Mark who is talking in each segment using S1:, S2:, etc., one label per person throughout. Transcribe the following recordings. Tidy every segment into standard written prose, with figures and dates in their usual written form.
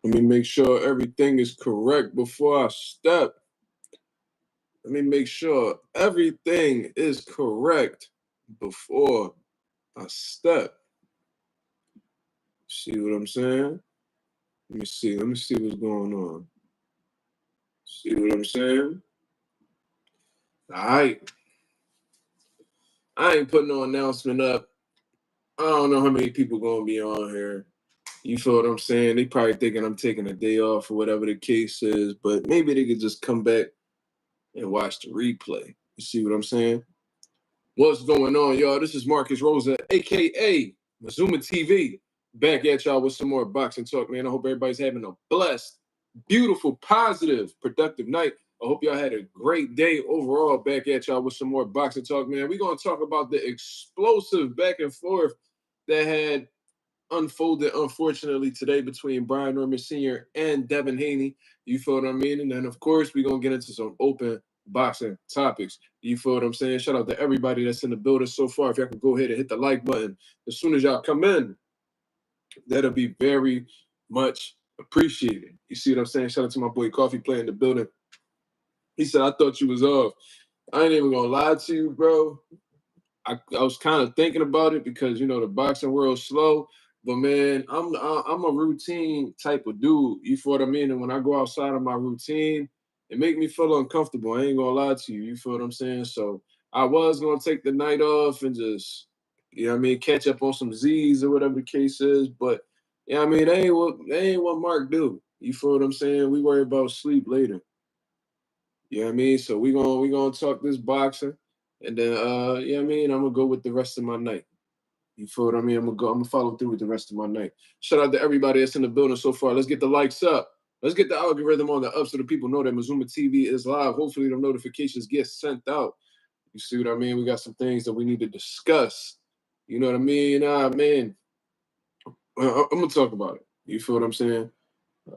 S1: Let me make sure everything is correct before I step. Let me make sure everything is correct before I step. See what I'm saying? Let me see. Let me see what's going on. See what I'm saying? All right. I ain't putting no announcement up. I don't know how many people gonna be on here. You feel what I'm saying? They probably thinking I'm taking a day off or whatever the case is, but maybe they could just come back and watch the replay. You see what I'm saying? What's going on, y'all? This is Marcus Rosa, aka Mazuma TV, back at y'all with some more boxing talk, man. I hope everybody's having a blessed, beautiful, positive, productive night. I hope y'all had a great day overall. Back at y'all with some more boxing talk, man. We're gonna talk about the explosive back and forth that had unfolded, unfortunately, today between Brian Norman Sr. and Devin Haney. You feel what I mean? And then, of course, we're going to get into some open boxing topics. You feel what I'm saying? Shout out to everybody that's in the building so far. If y'all can go ahead and hit the like button as soon as y'all come in, that'll be very much appreciated. You see what I'm saying? Shout out to my boy Coffee Play in the building. He said, I thought you was off. I ain't even going to lie to you, bro. I was kind of thinking about it because, you know, the boxing world's slow. But man, I'm a routine type of dude. You feel what I mean? And when I go outside of my routine, it make me feel uncomfortable. I ain't gonna lie to you. You feel what I'm saying? So I was gonna take the night off and just, you know what I mean, catch up on some Z's or whatever the case is. But yeah, I mean, that ain't what Mark do. You feel what I'm saying? We worry about sleep later. You know what I mean? So we gonna talk this boxing, and then you know what I mean, I'm gonna go with the rest of my night. You feel what I mean? I'm gonna follow through with the rest of my night. Shout out to everybody that's in the building so far. Let's get the likes up. Let's get the algorithm on the up so the people know that Mazuma TV is live. Hopefully the notifications get sent out. You see what I mean? We got some things that we need to discuss. You know what I mean? Man, I'm gonna talk about it. You feel what I'm saying?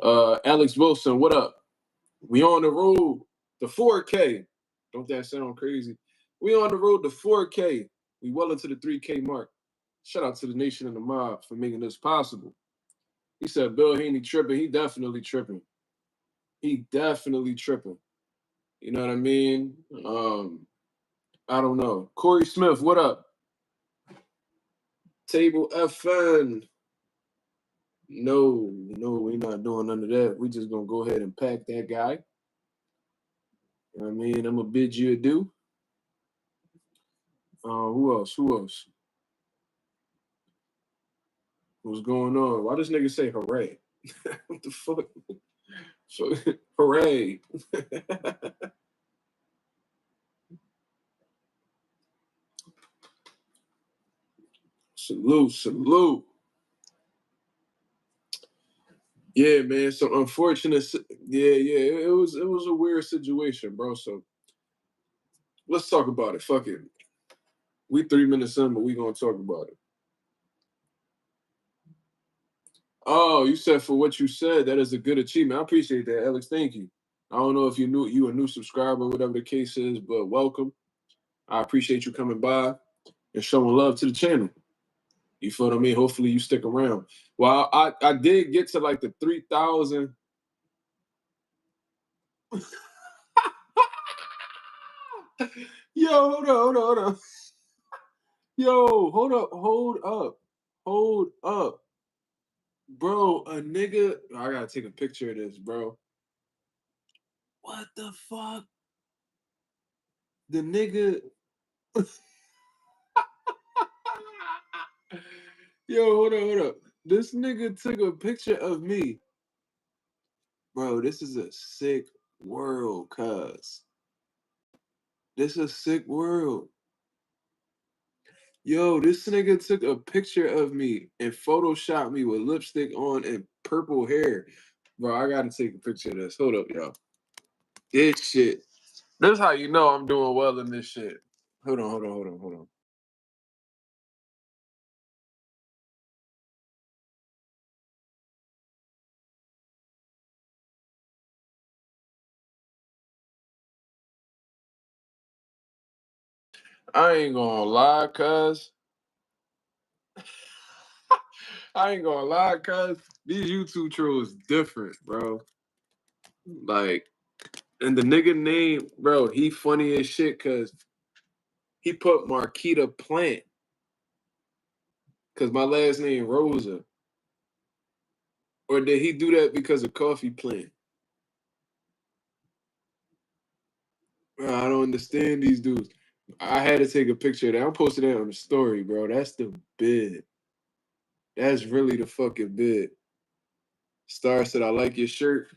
S1: Alex Wilson, what up? We on the road to 4K. Don't that sound crazy? We on the road to 4K. We well into the 3K mark. Shout out to the nation and the mob for making this possible. He said Bill Haney tripping. He definitely tripping. He definitely tripping. You know what I mean? I don't know. Corey Smith, what up? Table FN. No, we're not doing none of that. We just gonna go ahead and pack that guy. You know what I mean? I'm gonna bid you adieu. Who else? Who else? What's going on? Why does nigga say hooray? What the fuck? So, hooray. Salute, salute. Yeah, man. So unfortunate. Yeah. It was a weird situation, bro. So let's talk about it. Fuck it. We 3 minutes in, but we gonna talk about it. Oh, you said for what you said, that is a good achievement. I appreciate that, Alex. Thank you. I don't know if you a new subscriber, whatever the case is, but welcome. I appreciate you coming by and showing love to the channel. You feel what I mean? Hopefully you stick around. Well, I did get to like the 3,000. Yo, hold on. Yo, hold up. Bro, a nigga, I gotta take a picture of this, bro. What the fuck? The nigga. Yo, hold up. This nigga took a picture of me. Bro, this is a sick world, cuz. This is a sick world. Yo, this nigga took a picture of me and photoshopped me with lipstick on and purple hair. Bro, I gotta take a picture of this. Hold up, y'all. This shit. This is how you know I'm doing well in this shit. Hold on. I ain't gonna lie, cuz. I ain't gonna lie, cuz these YouTube trolls different, bro. Like, and the nigga name, bro, he funny as shit because he put Marquita Plant because my last name Rosa. Or did he do that because of Coffee Plant? Bro, I don't understand these dudes. I had to take a picture of that. I'm posting that on the story, bro. That's the bid. That's really the fucking bid. Star said, I like your shirt.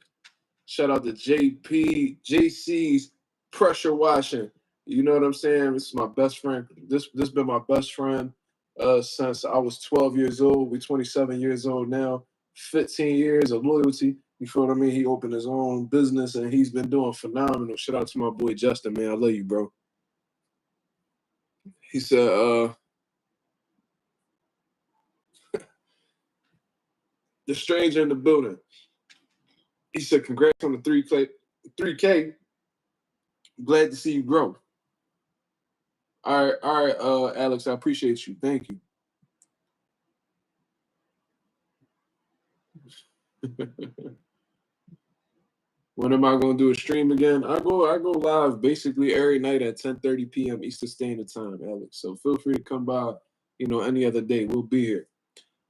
S1: Shout out to JC's Pressure Washing. You know what I'm saying? This is my best friend. This been my best friend since I was 12 years old. We're 27 years old now. 15 years of loyalty. You feel what I mean? He opened his own business and he's been doing phenomenal. Shout out to my boy Justin, man. I love you, bro. He said, the stranger in the building. He said, congrats on the 3K. Glad to see you grow. All right, Alex, I appreciate you. Thank you. When am I gonna do a stream again? I go live basically every night at 10:30 p.m. Eastern Standard Time, Alex. So feel free to come by, any other day. We'll be here.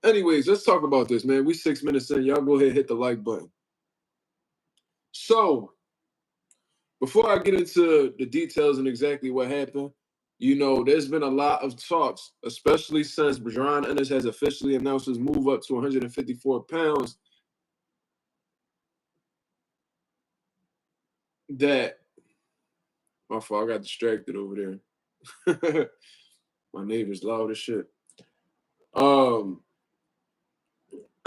S1: Anyways, let's talk about this, man. We 6 minutes in. Y'all go ahead and hit the like button. So before I get into the details and exactly what happened, there's been a lot of talks, especially since Bajan Ennis has officially announced his move up to 154 pounds, that my fault, I got distracted over there. My neighbor's loud as shit.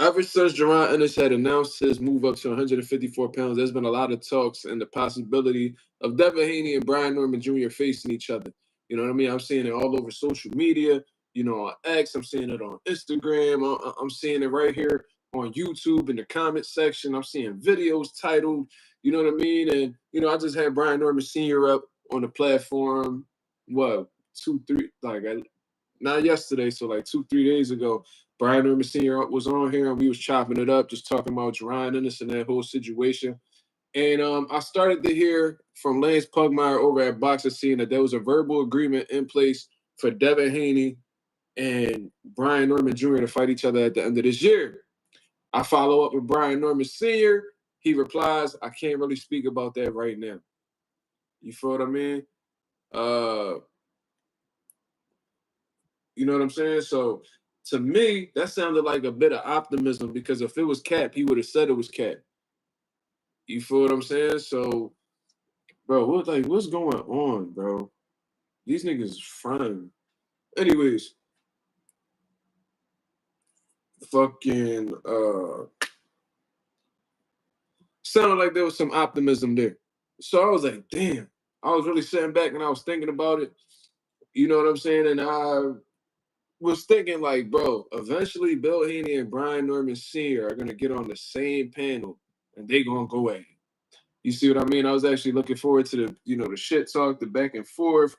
S1: Ever since Jaron Ennis had announced his move up to 154 pounds, there's been a lot of talks and the possibility of Devin Haney and Brian Norman Jr. facing each other. You know what I mean? I'm seeing it all over social media, on X. I'm seeing it on Instagram. I'm seeing it right here on YouTube in the comment section. I'm seeing videos titled, you know what I mean? And, I just had Brian Norman Sr. up on the platform, not yesterday, so like 2-3 days ago. Brian Norman Sr. was on here and we was chopping it up, just talking about Jaron Ennis and that whole situation. And I started to hear from Lance Pugmire over at Boxer Scene that there was a verbal agreement in place for Devin Haney and Brian Norman Jr. to fight each other at the end of this year. I follow up with Brian Norman Sr. He replies, I can't really speak about that right now. You feel what I mean? You know what I'm saying? So to me, that sounded like a bit of optimism because if it was Cap, he would have said it was Cap. You feel what I'm saying? So, bro, what's going on, bro? These niggas fronting. Anyways, fucking sounded like there was some optimism there. So I was like, damn. I was really sitting back and I was thinking about it. You know what I'm saying? And I was thinking like, bro, eventually Bill Haney and Brian Norman Sr. are gonna get on the same panel and they gonna go at it. You see what I mean? I was actually looking forward to the shit talk, the back and forth.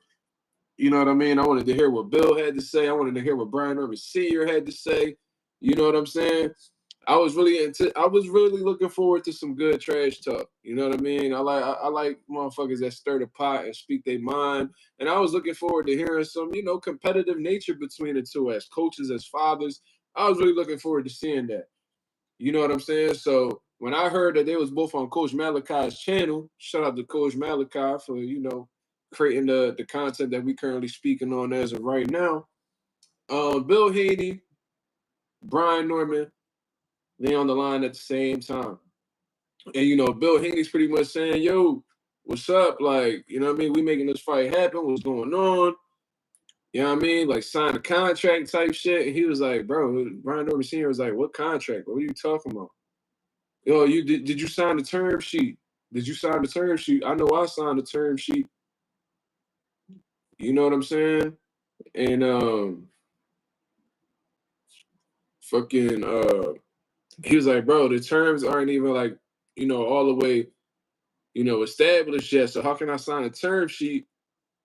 S1: You know what I mean? I wanted to hear what Bill had to say. I wanted to hear what Brian Norman Sr. had to say. You know what I'm saying? I was really looking forward to some good trash talk. You know what I mean? I like motherfuckers that stir the pot and speak their mind. And I was looking forward to hearing some, competitive nature between the two as coaches, as fathers. I was really looking forward to seeing that. You know what I'm saying? So when I heard that they was both on Coach Malachi's channel, shout out to Coach Malachi for, creating the content that we currently speaking on as of right now. Bill Haney, Brian Norman, they on the line at the same time. And, Bill Haney's pretty much saying, yo, what's up? Like, you know what I mean? We making this fight happen. What's going on? You know what I mean? Like, sign a contract type shit. And he was like, bro, Brian Norman Sr. was like, what contract? What are you talking about? Yo, did you sign the term sheet? Did you sign the term sheet? I know I signed the term sheet. You know what I'm saying? And he was like, bro, the terms aren't even like, all the way, established yet. So how can I sign a term sheet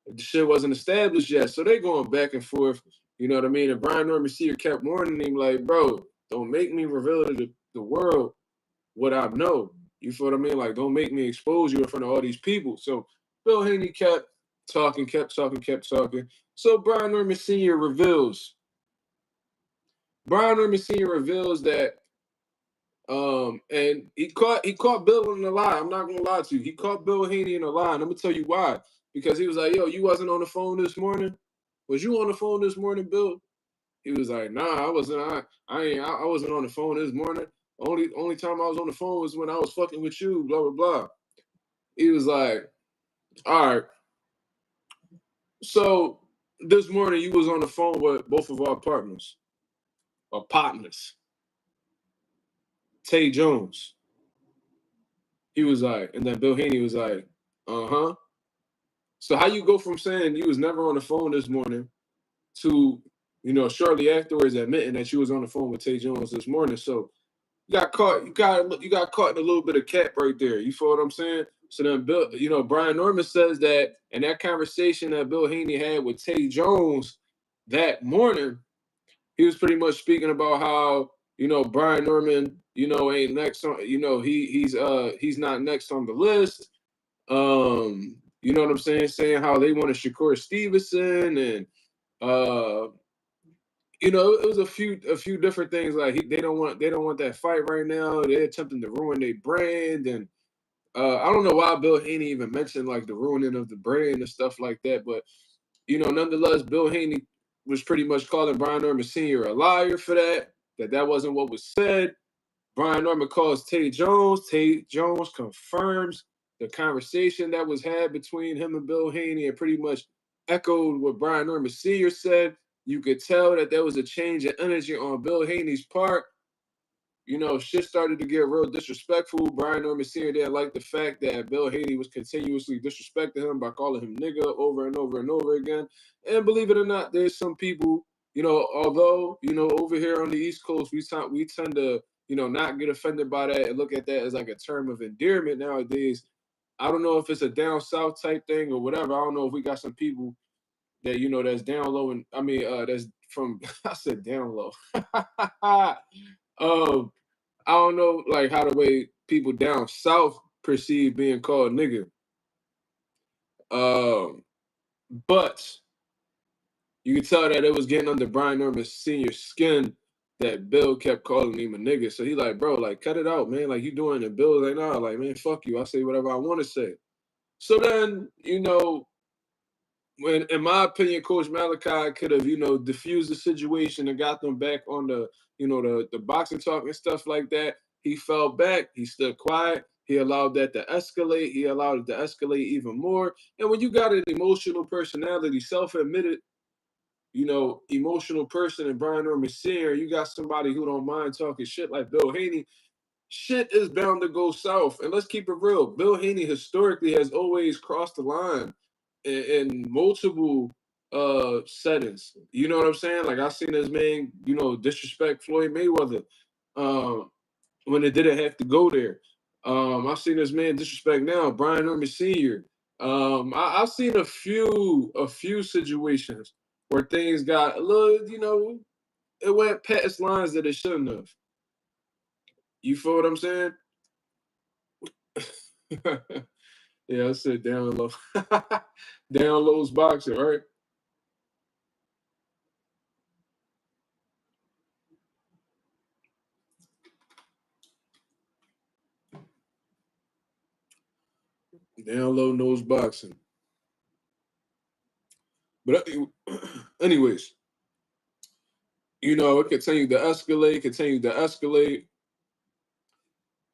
S1: if the shit wasn't established yet? So they going back and forth, you know what I mean? And Brian Norman Sr. kept warning him, like, bro, Don't make me reveal to the world what I know. You feel what I mean? Like, don't make me expose you in front of all these people. So Bill Haney kept talking, kept talking, kept talking. So Brian Norman Sr. reveals. Brian Norman Sr. reveals that and he caught Bill in a lie. I'm not gonna lie to you. He caught Bill Haney in a lie. And I'm gonna tell you why. Because he was like, yo, you wasn't on the phone this morning? Was you on the phone this morning, Bill? He was like, nah, I wasn't. I wasn't on the phone this morning. Only time I was on the phone was when I was fucking with you, blah, blah, blah. He was like, all right. So this morning you was on the phone with both of our partners, or partners. Tay Jones. He was like, and then Bill Haney was like, uh-huh. So how you go from saying you was never on the phone this morning to, shortly afterwards admitting that you was on the phone with Tay Jones this morning. So you got caught. You got caught in a little bit of cap right there. You feel what I'm saying? So then Bill, Brian Norman says that in that conversation that Bill Haney had with Tay Jones that morning, he was pretty much speaking about how Brian Norman ain't next on. He's not next on the list. You know what I'm saying? Saying how they wanted Shakur Stevenson and it was a few different things. Like they don't want that fight right now. They're attempting to ruin their brand, and I don't know why Bill Haney even mentioned like the ruining of the brand and stuff like that. But nonetheless, Bill Haney was pretty much calling Brian Norman Sr. a liar for that. That wasn't what was said. Brian Norman calls Tay Jones. Tay Jones confirms the conversation that was had between him and Bill Haney, and pretty much echoed what Brian Norman Sr. said. You could tell that there was a change in energy on Bill Haney's part. Shit started to get real disrespectful. Brian Norman Sr. didn't like the fact that Bill Haney was continuously disrespecting him by calling him nigga over and over and over again. And believe it or not, there's some people, although, over here on the East Coast, we tend to, not get offended by that and look at that as like a term of endearment nowadays. I don't know if it's a down south type thing or whatever. I don't know if we got some people that that's down low, and that's from I said down low. I don't know like how the way people down south perceive being called nigga. But you can tell that it was getting under Brian Norman Sr.'s skin that Bill kept calling him a nigga. So he like, bro, like cut it out, man. Like you doing it. Bill's like, nah, like man, fuck you. I say whatever I want to say. So then, when, in my opinion, Coach Malachi could have, diffused the situation and got them back on the, the boxing talk and stuff like that. He fell back. He stood quiet. He allowed that to escalate. He allowed it to escalate even more. And when you got an emotional personality, self-admitted, emotional person in Brian Norman Sr., you got somebody who don't mind talking shit like Bill Haney, shit is bound to go south. And let's keep it real. Bill Haney historically has always crossed the line in multiple settings. You know what I'm saying? Like I seen this man, disrespect Floyd Mayweather when it didn't have to go there. I've seen this man disrespect now Brian Norman Sr. I've seen a few situations where things got a little, it went past lines that it shouldn't have. You feel what I'm saying? Yeah, I said down low. Down low's boxing, right? Down low nose boxing. But anyways, it continued to escalate.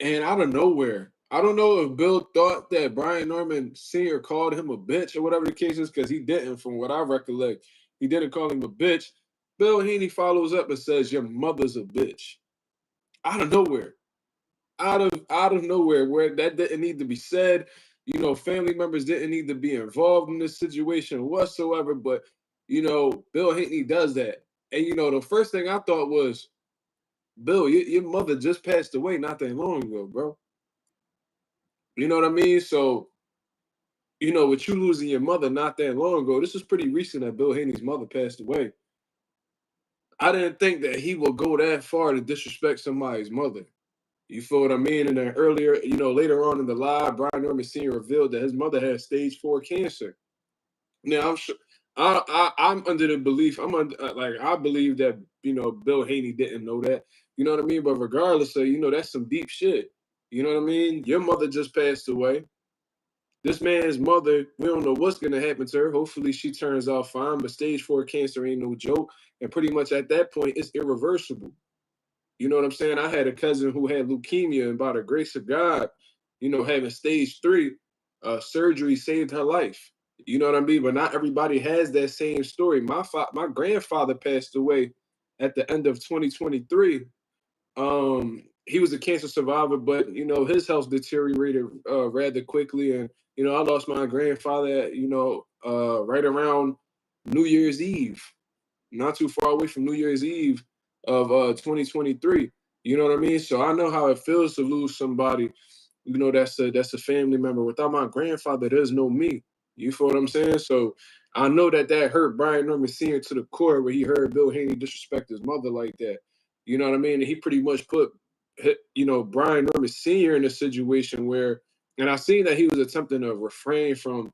S1: And out of nowhere, I don't know if Bill thought that Brian Norman Sr. called him a bitch or whatever the case is, because he didn't, from what I recollect. He didn't call him a bitch. Bill Haney follows up and says, your mother's a bitch. Out of nowhere. Out of nowhere, where that didn't need to be said. Family members didn't need to be involved in this situation whatsoever. But Bill Haney does that. And the first thing I thought was, Bill, your mother just passed away not that long ago, bro. You know what I mean? So, with you losing your mother not that long ago, this is pretty recent that Bill Haney's mother passed away. I didn't think that he would go that far to disrespect somebody's mother. You feel what I mean? And then earlier, later on in the live, Brian Norman Sr. revealed that his mother had stage 4 cancer. Now I'm sure I'm under the belief I believe that Bill Haney didn't know that. You know what I mean? But regardless of that's some deep shit. You know what I mean? Your mother just passed away. This man's mother, we don't know what's gonna happen to her. Hopefully she turns out fine. But stage 4 cancer ain't no joke, and pretty much at that point it's irreversible. You know what I'm saying? I had a cousin who had leukemia, and by the grace of God, having stage 3 surgery saved her life. You know what I mean? But not everybody has that same story. My grandfather passed away at the end of 2023. He was a cancer survivor, but his health deteriorated rather quickly, and I lost my grandfather. Right around New Year's Eve, not too far away from New Year's Eve of 2023. You know what I mean? So I know how it feels to lose somebody. That's a family member. Without my grandfather, there's no me. You feel what I'm saying? So I know that hurt Brian Norman Sr. to the core, where he heard Bill Haney disrespect his mother like that. You know what I mean? And he pretty much put Brian Norman Sr. in a situation where, and I seen that he was attempting to refrain from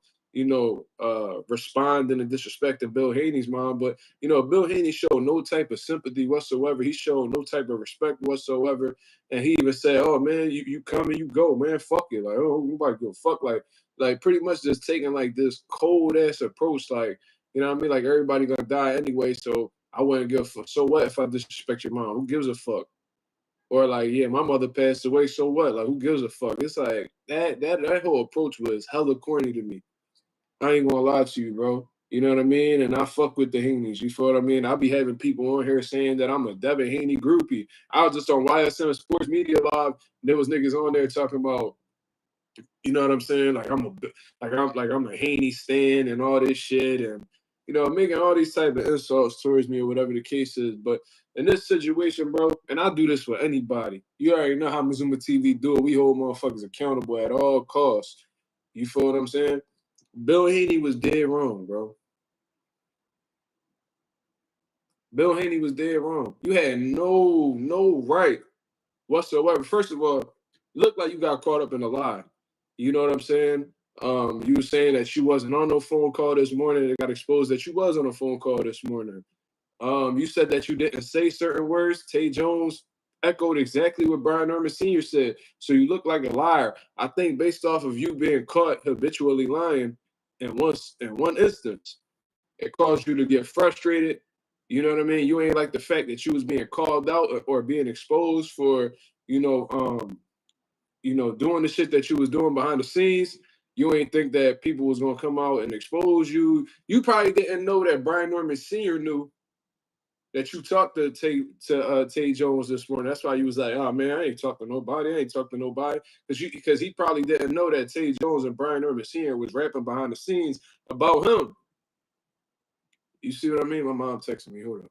S1: responding and disrespecting Bill Haney's mom. But, Bill Haney showed no type of sympathy whatsoever. He showed no type of respect whatsoever. And he even said, oh, man, you come and you go, man, fuck it. Like, oh, nobody give a fuck. Like pretty much just taking like this cold ass approach. Like, you know what I mean? Like everybody gonna die anyway. So I wouldn't give a fuck. So what if I disrespect your mom? Who gives a fuck? Or like, yeah, my mother passed away. So what? Like, who gives a fuck? It's like that whole approach was hella corny to me. I ain't gonna lie to you, bro. You know what I mean? And I fuck with the Haneys. You feel what I mean? I'll be having people on here saying that I'm a Devin Haney groupie. I was just on YSM Sports Media Live. There was niggas on there talking about, you know what I'm saying? I'm a Haney stan and all this shit, and making all these type of insults towards me or whatever the case is. But in this situation, bro, and I do this for anybody. You already know how Mazuma TV do it. We hold motherfuckers accountable at all costs. You feel what I'm saying? Bill Haney was dead wrong, bro. Bill Haney was dead wrong. You had no right whatsoever. First of all, looked like you got caught up in a lie. You know what I'm saying? You were saying that you wasn't on no phone call this morning. It got exposed that you was on a phone call this morning. You said that you didn't say certain words. Tay Jones echoed exactly what Brian Norman Sr. said. So you look like a liar. I think based off of you being caught habitually lying in one instance, it caused you to get frustrated. You know what I mean? You ain't like the fact that you was being called out or being exposed for, doing the shit that you was doing behind the scenes. You ain't think that people was gonna come out and expose you. You probably didn't know that Brian Norman Sr. knew that you talked to Tay Jones this morning. That's why you was like, oh man, I ain't talking to nobody. I ain't talking to nobody. Because he probably didn't know that Tay Jones and Brian Norman Sr. was rapping behind the scenes about him. You see what I mean? My mom texted me. Hold on.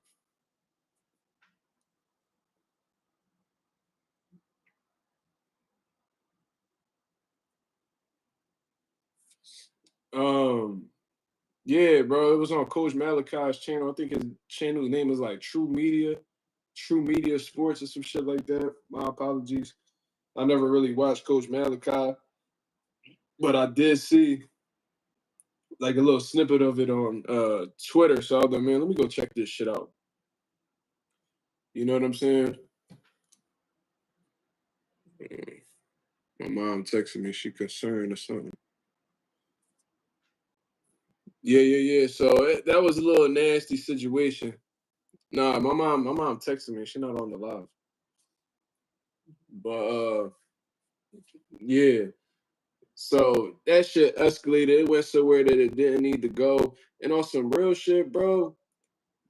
S1: Yeah, bro. It was on Coach Malachi's channel. I think his channel's name is like True Media Sports or some shit like that. My apologies. I never really watched Coach Malachi, but I did see like a little snippet of it on Twitter. So I was like, man, let me go check this shit out. You know what I'm saying? My mom texted me. She concerned or something. Yeah. So that was a little nasty situation. Nah, my mom texted me. She's not on the live. But yeah. So that shit escalated. It went somewhere that it didn't need to go. And on some real shit, bro,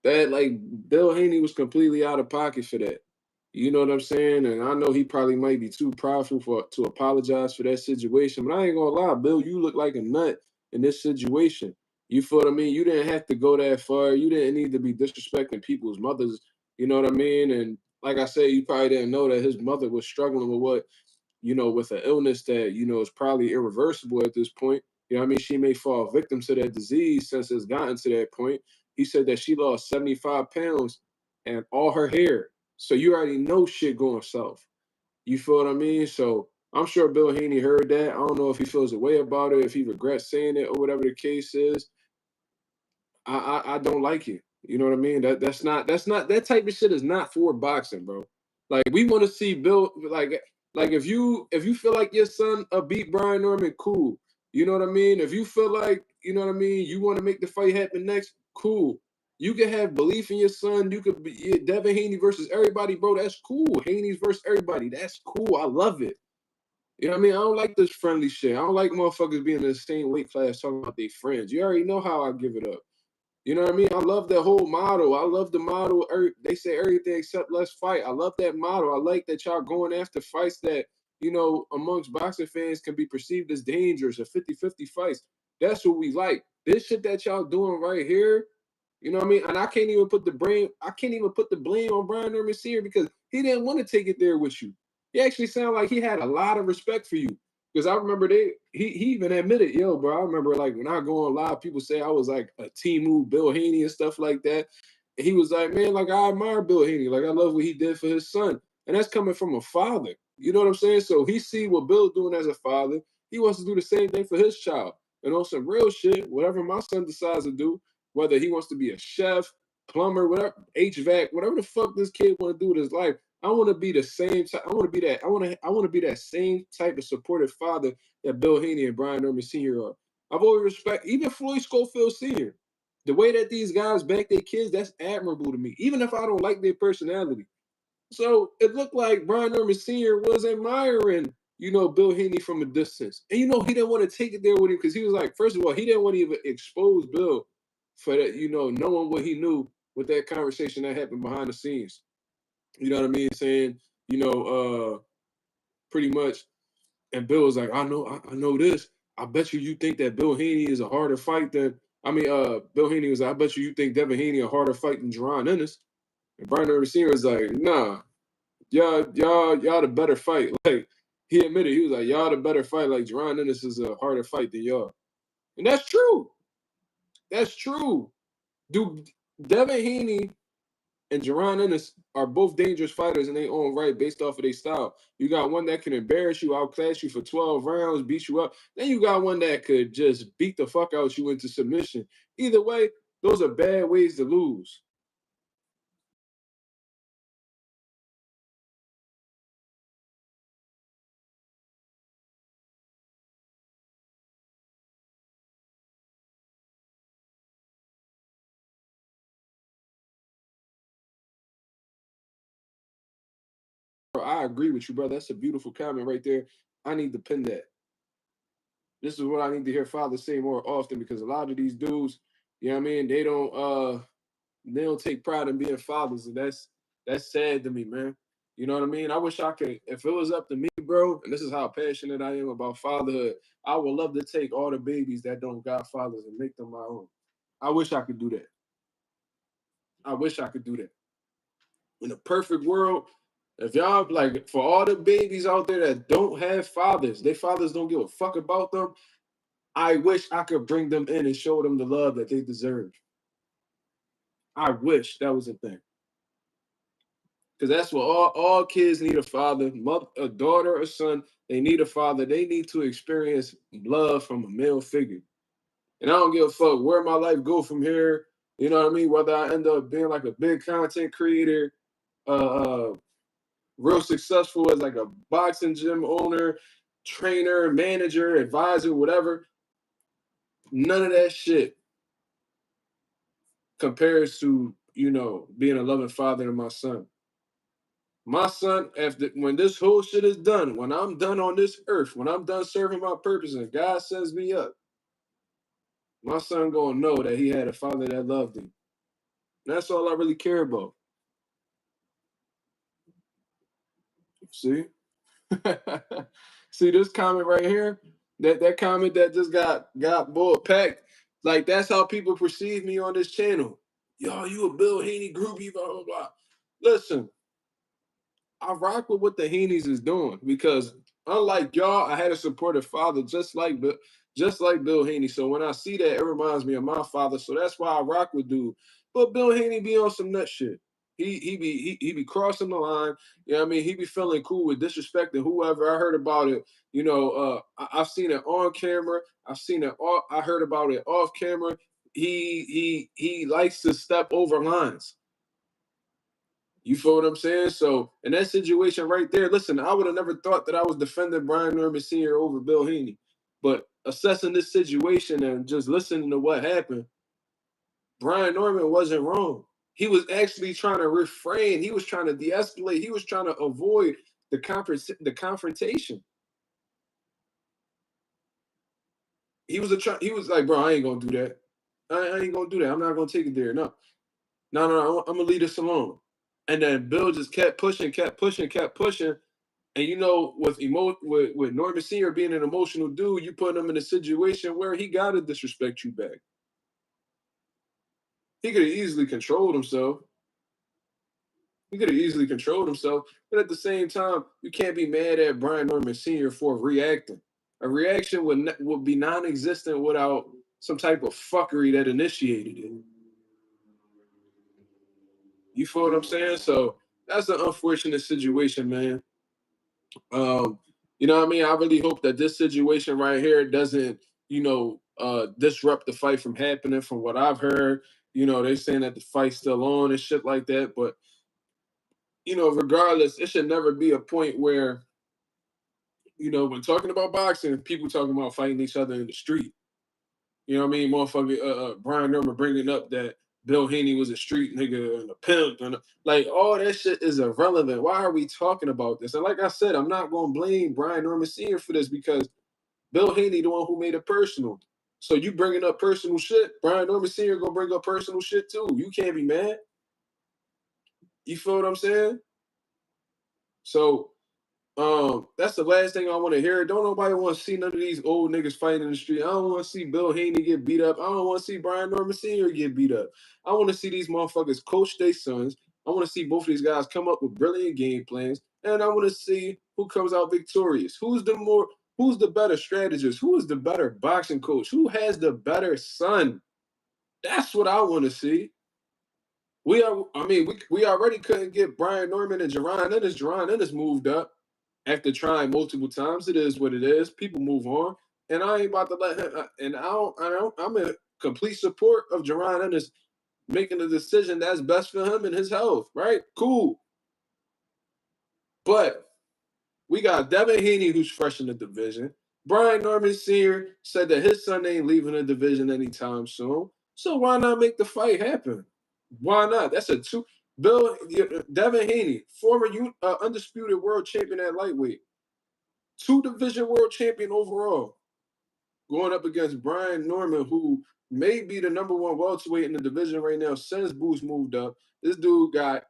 S1: that like Bill Haney was completely out of pocket for that. You know what I'm saying? And I know he probably might be too prideful to apologize for that situation. But I ain't gonna lie, Bill, you look like a nut in this situation. You feel what I mean? You didn't have to go that far. You didn't need to be disrespecting people's mothers. You know what I mean? And like I said, you probably didn't know that his mother was struggling with with an illness that, is probably irreversible at this point. You know what I mean? She may fall victim to that disease since it's gotten to that point. He said that she lost 75 pounds and all her hair. So you already know shit going south. You feel what I mean? So I'm sure Bill Haney heard that. I don't know if he feels a way about it, if he regrets saying it, or whatever the case is. I don't like it. You know what I mean? That's not that type of shit is not for boxing, bro. Like we want to see Bill like if you feel like your son beat Brian Norman, cool. You know what I mean? If you feel like, you know what I mean, you want to make the fight happen next, cool. You can have belief in your son. You could be Devin Haney versus everybody, bro. That's cool. Haney's versus everybody. That's cool. I love it. You know what I mean? I don't like this friendly shit. I don't like motherfuckers being in the same weight class talking about their friends. You already know how I give it up. You know what I mean? I love that whole model. I love the model. They say everything except let's fight. I love that model. I like that y'all going after fights that, amongst boxing fans can be perceived as dangerous or 50-50 fights. That's what we like. This shit that y'all doing right here, you know what I mean? And I can't even put the blame on Brian Norman Sr. because he didn't want to take it there with you. He actually sounded like he had a lot of respect for you. Because I remember he even admitted, yo, bro, I remember like when I go on live, people say I was like a Timu Bill Haney and stuff like that. And he was like, man, like I admire Bill Haney. Like I love what he did for his son. And that's coming from a father. You know what I'm saying? So he see what Bill's doing as a father. He wants to do the same thing for his child. And on some real shit, whatever my son decides to do, whether he wants to be a chef, plumber, whatever, HVAC, whatever the fuck this kid want to do with his life, I want to be the same. I want to be that. I want to be that same type of supportive father that Bill Haney and Brian Norman Sr. are. I've always respect even Floyd Schofield Sr. The way that these guys back their kids, that's admirable to me. Even if I don't like their personality. So it looked like Brian Norman Sr. was admiring, Bill Haney from a distance, and he didn't want to take it there with him because he was like, first of all, he didn't want to even expose Bill for that, knowing what he knew with that conversation that happened behind the scenes. You know what I mean? Saying, pretty much. And Bill was like, I know this. I bet you think that Bill Haney is a harder fight than Bill Haney was like, I bet you think Devin Haney a harder fight than Jerron Ennis. And Brian Norman Sr. was like, nah, y'all the better fight. Like he admitted, he was like, y'all the better fight. Like Jerron Ennis is a harder fight than y'all. And that's true. That's true. Dude, Devin Haney and Jerron Ennis are both dangerous fighters in their own right based off of their style. You got one that can embarrass you, outclass you for 12 rounds, beat you up. Then you got one that could just beat the fuck out you into submission. Either way, those are bad ways to lose. Bro, I agree with you, brother. That's a beautiful comment right there. I need to pin that. This is what I need to hear fathers say more often because a lot of these dudes, you know what I mean, they don't take pride in being fathers, and that's sad to me, man. You know what I mean? I wish I could, if it was up to me, bro, and this is how passionate I am about fatherhood, I would love to take all the babies that don't got fathers and make them my own. I wish I could do that. I wish I could do that. In a perfect world, if y'all like for all the babies out there that don't have fathers, their fathers don't give a fuck about them, I wish I could bring them in and show them the love that they deserve. I wish that was a thing. Because that's what all kids need a father, a daughter, a son. They need a father. They need to experience love from a male figure. And I don't give a fuck where my life go from here. You know what I mean? Whether I end up being like a big content creator, real successful as like a boxing gym owner, trainer, manager, advisor, whatever. None of that shit compares to, being a loving father to my son. My son, after when this whole shit is done, when I'm done on this earth, when I'm done serving my purpose and God sends me up, my son gonna know that he had a father that loved him. And that's all I really care about. See? See this comment right here? That comment that just got bull packed. Like that's how people perceive me on this channel. Yo, you a Bill Haney groupie, blah blah blah. Listen, I rock with what the Heneys is doing because unlike y'all, I had a supportive father just like Bill Haney. So when I see that, it reminds me of my father. So that's why I rock with dude. But Bill Haney be on some nut shit. He be crossing the line. You know what I mean? He be feeling cool with disrespecting whoever. I heard about it. You know, I've seen it on camera. I've seen it. I heard about it off camera. He likes to step over lines. You feel what I'm saying? So in that situation right there, listen, I would have never thought that I was defending Brian Norman Sr. over Bill Haney. But assessing this situation and just listening to what happened, Brian Norman wasn't wrong. He was actually trying to refrain. He was trying to de-escalate. He was trying to avoid the confrontation. He was like, bro, I ain't gonna do that. I ain't gonna do that. I'm not gonna take it there. No. No. I'm gonna leave this alone. And then Bill just kept pushing, kept pushing, kept pushing. And you know, with Norman Sr. being an emotional dude, you put him in a situation where he gotta disrespect you back. He could have easily controlled himself. He could have easily controlled himself, but at the same time, you can't be mad at Brian Norman Sr. for reacting. A reaction would be non-existent without some type of fuckery that initiated it. You feel what I'm saying? So that's an unfortunate situation, man. Um, you know what I mean? I really hope that this situation right here doesn't, disrupt the fight from happening. From what I've heard, they're saying that the fight's still on and shit like that. But regardless, it should never be a point where, when talking about boxing, people talking about fighting each other in the street. You know what I mean? Motherfucker, Brian Norman bringing up that Bill Haney was a street nigga and a pimp. And like, all that shit is irrelevant. Why are we talking about this? And like I said, I'm not going to blame Brian Norman Sr. for this because Bill Haney, the one who made it personal. So you bringing up personal shit, Brian Norman Sr. gonna bring up personal shit too. You can't be mad. You feel what I'm saying? So that's the last thing I want to hear. Don't nobody want to see none of these old niggas fighting in the street. I don't want to see Bill Haney get beat up. I don't want to see Brian Norman Sr. get beat up. I want to see these motherfuckers coach their sons. I want to see both of these guys come up with brilliant game plans, and I want to see who comes out victorious. Who's the better strategist? Who is the better boxing coach? Who has the better son? That's what I want to see. We already couldn't get Brian Norman and Jerron Ennis. Jerron Ennis moved up after trying multiple times. It is what it is. People move on, and I ain't about to let him. And I'm in complete support of Jerron Ennis making the decision that's best for him and his health. Right? Cool. But we got Devin Haney, who's fresh in the division. Brian Norman Sr. said that his son ain't leaving the division anytime soon. So why not make the fight happen? Why not? That's a two. Devin Haney, former undisputed world champion at lightweight, 2 division world champion overall, going up against Brian Norman, who may be the #1 welterweight in the division right now since Boost moved up. This dude got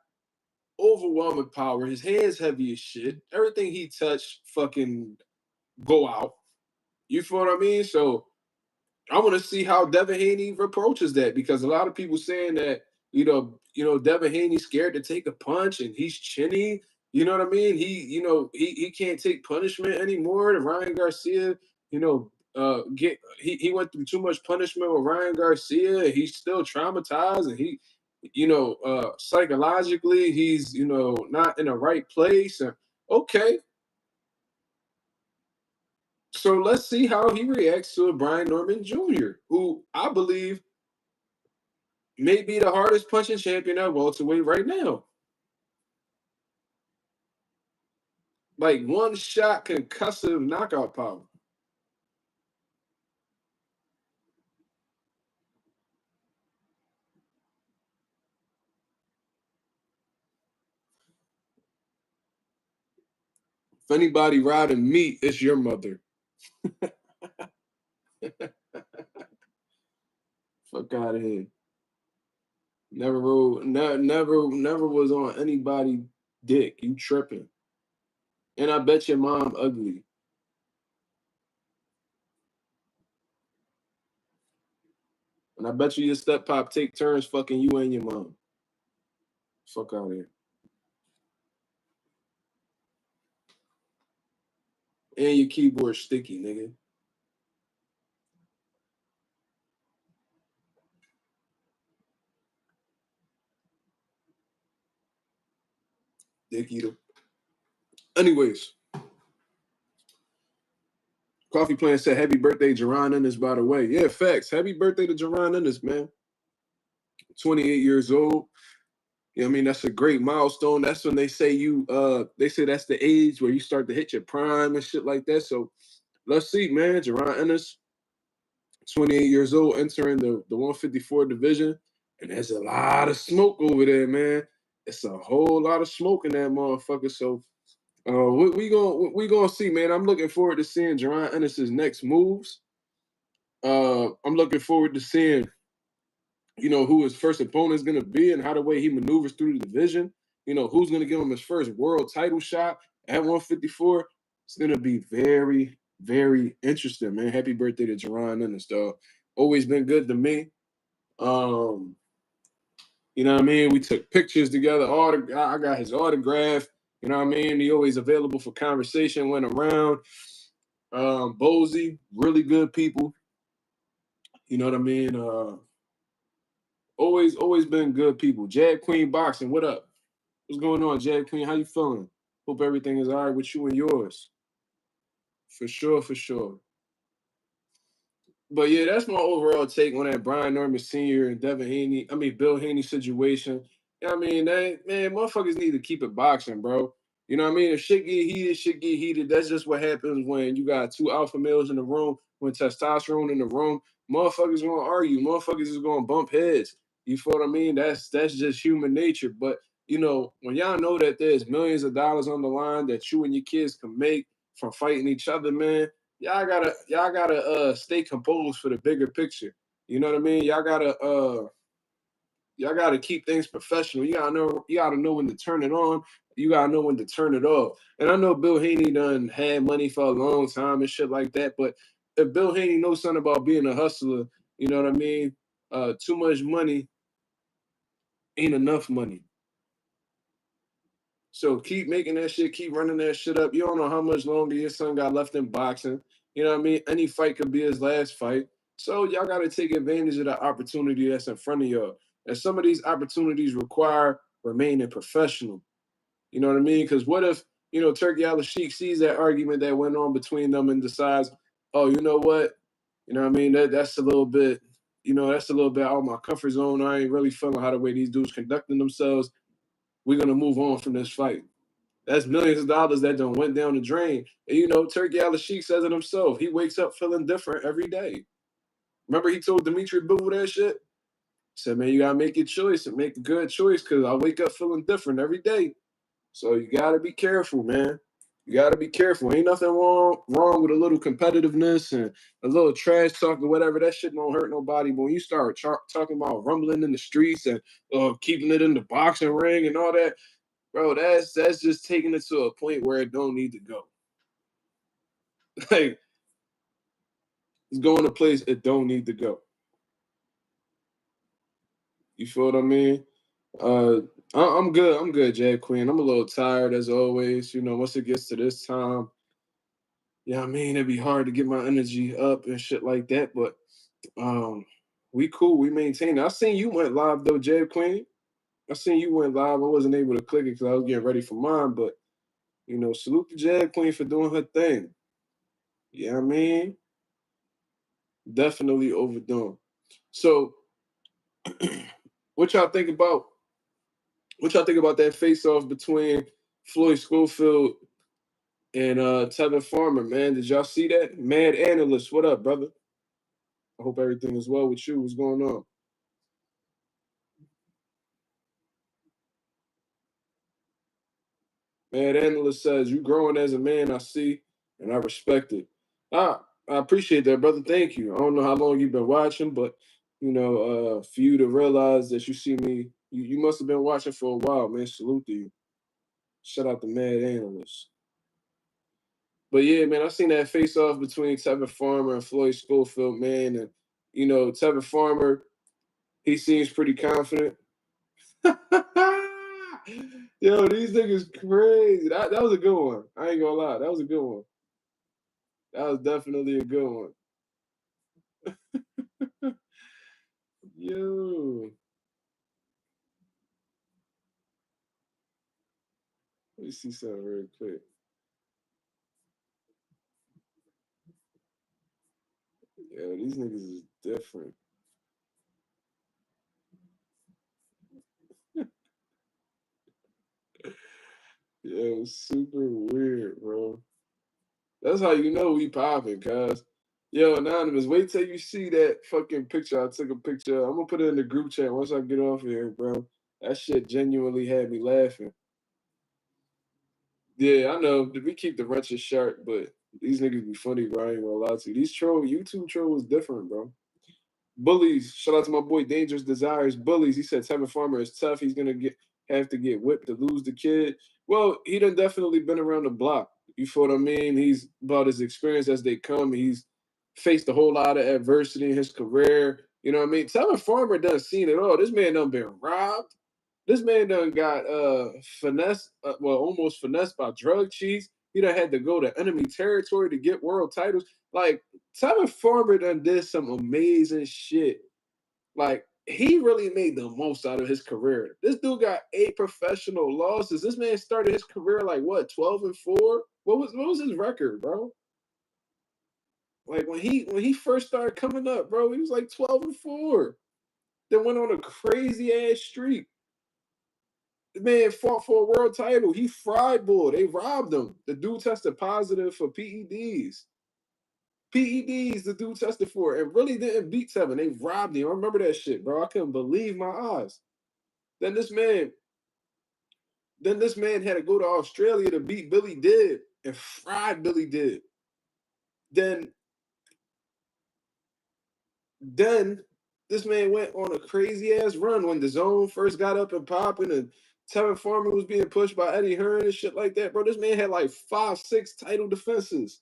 S1: overwhelming power. His hands heavy as shit. Everything he touched fucking go out. You feel what I mean? So I want to see how Devin Haney approaches that because a lot of people saying that Devin Haney's scared to take a punch and he's chinny. You know what I mean? He can't take punishment anymore. And Ryan Garcia, he went through too much punishment with Ryan Garcia. He's still traumatized and psychologically he's not in the right place. And okay, so let's see how he reacts to a Brian Norman Jr., who I believe may be the hardest punching champion at welterweight right now. Like one shot concussive knockout power. If anybody riding meat, it's your mother. Fuck out of here. Never rode, never was on anybody dick. You tripping. And I bet your mom ugly. And I bet you your step pop take turns fucking you and your mom. Fuck out of here. And your keyboard sticky, nigga. Dick eater. Anyways, Coffee Plant said, happy birthday, Jerron Ennis, by the way. Yeah, facts. Happy birthday to Jerron Ennis, man. 28 years old. Yeah, I mean, that's a great milestone. That's when they say they say that's the age where you start to hit your prime and shit like that. So let's see, man. Jerron Ennis, 28 years old, entering the 154 division. And there's a lot of smoke over there, man. It's a whole lot of smoke in that motherfucker. So we gonna see, man. I'm looking forward to seeing Jerron Ennis's next moves. I'm looking forward to seeing, who his first opponent is going to be and how the way he maneuvers through the division. Who's going to give him his first world title shot at 154. It's going to be very, very interesting, man. Happy birthday to Jerron Ennis, dog. Always been good to me. You know what I mean? We took pictures together. I got his autograph. You know what I mean? He always available for conversation, went around. Bozy, really good people. You know what I mean? Always been good people. Jag Queen Boxing, what up? What's going on, Jag Queen? How you feeling? Hope everything is all right with you and yours. For sure, for sure. But yeah, that's my overall take on that Brian Norman Sr. and Bill Haney situation. You know what I mean? Man, motherfuckers need to keep it boxing, bro. You know what I mean? If shit get heated, shit get heated. That's just what happens when you got two alpha males in the room, when testosterone in the room. Motherfuckers gonna argue. Motherfuckers is gonna bump heads. You feel what I mean? That's just human nature. But when y'all know that there's millions of dollars on the line that you and your kids can make from fighting each other, man, y'all gotta stay composed for the bigger picture. You know what I mean? Y'all gotta keep things professional. You gotta know when to turn it on. You gotta know when to turn it off. And I know Bill Haney done had money for a long time and shit like that. But if Bill Haney knows something about being a hustler, you know what I mean? Too much money ain't enough money. So keep making that shit, keep running that shit up. You don't know how much longer your son got left in boxing. You know what I mean? Any fight could be his last fight. So y'all got to take advantage of the opportunity that's in front of y'all. And some of these opportunities require remaining professional. You know what I mean? Because what if, Turkey Al Sheikh sees that argument that went on between them and decides, oh, you know what? You know what I mean? That's a little bit, that's a little bit out of my comfort zone. I ain't really feeling how the way these dudes conducting themselves. We're going to move on from this fight. That's millions of dollars that done went down the drain. And Turkey Al Sheikh says it himself. He wakes up feeling different every day. Remember he told Dimitri Bivol that shit? He said, man, you gotta make your choice and make a good choice because I wake up feeling different every day. So you gotta be careful, man. You gotta be careful. Ain't nothing wrong with a little competitiveness and a little trash talk or whatever. That shit don't hurt nobody. But when you start talking about rumbling in the streets and keeping it in the boxing ring and all that, bro, that's just taking it to a point where it don't need to go. Like, it's going to place it don't need to go. You feel what I mean? Uh, I'm good. I'm good, Jay Queen. I'm a little tired as always. Once it gets to this time, yeah, I mean, it'd be hard to get my energy up and shit like that. But we cool. We maintain it. I seen you went live though, Jay Queen. I seen you went live. I wasn't able to click it because I was getting ready for mine. But salute the Jag Queen for doing her thing. Yeah, I mean, definitely overdone. So, what y'all think about? What y'all think about that face-off between Floyd Schofield and Tevin Farmer, man? Did y'all see that? Mad Analyst, what up, brother? I hope everything is well with you. What's going on? Mad Analyst says, you growing as a man, I see, and I respect it. I appreciate that, brother. Thank you. I don't know how long you've been watching, but for you to realize that you see me, you must have been watching for a while, man. Salute to you. Shout out to Mad Analyst. But yeah, man, I seen that face off between Tevin Farmer and Floyd Schofield, man. And Tevin Farmer, he seems pretty confident. Yo, these niggas crazy. That was a good one. I ain't gonna lie. That was a good one. That was definitely a good one. Yo. me see something real quick. Yo, these niggas is different. Yo, super weird, bro. That's how you know we popping, cuz. Yo, Anonymous, wait till you see that fucking picture. I took a picture. I'm gonna put it in the group chat once I get off here, bro. That shit genuinely had me laughing. Yeah, I know. We keep the wretched sharp, but these niggas be funny, bro. I ain't gonna lie to you. These YouTube trolls different, bro. Bullies. Shout out to my boy Dangerous Desires. Bullies. He said Tevin Farmer is tough. He's gonna have to get whipped to lose the kid. Well, he done definitely been around the block. You feel what I mean? He's about as experienced as they come. He's faced a whole lot of adversity in his career. You know what I mean? Tevin Farmer done seen it all. This man done been robbed. This man done got finesse, well, almost finessed by drug cheats. He done had to go to enemy territory to get world titles. Like, Tevin Farmer done did some amazing shit. Like, he really made the most out of his career. This dude got 8 professional losses. This man started his career like what, 12-4? What was his record, bro? Like when he first started coming up, bro, he was like 12-4. Then went on a crazy ass streak. The man fought for a world title. He fried bull. They robbed him. The dude tested positive for PEDs. PEDs, the dude tested for, and really didn't beat Tevin. They robbed him. I remember that shit, bro. I couldn't believe my eyes. Then this man, then this man had to go to Australia to beat Billy Did and fried Billy Did. Then, then this man went on a crazy ass run when the zone first got up and popping, and Tevin Farmer was being pushed by Eddie Hearn and shit like that, bro. This man had like 5, 6 title defenses.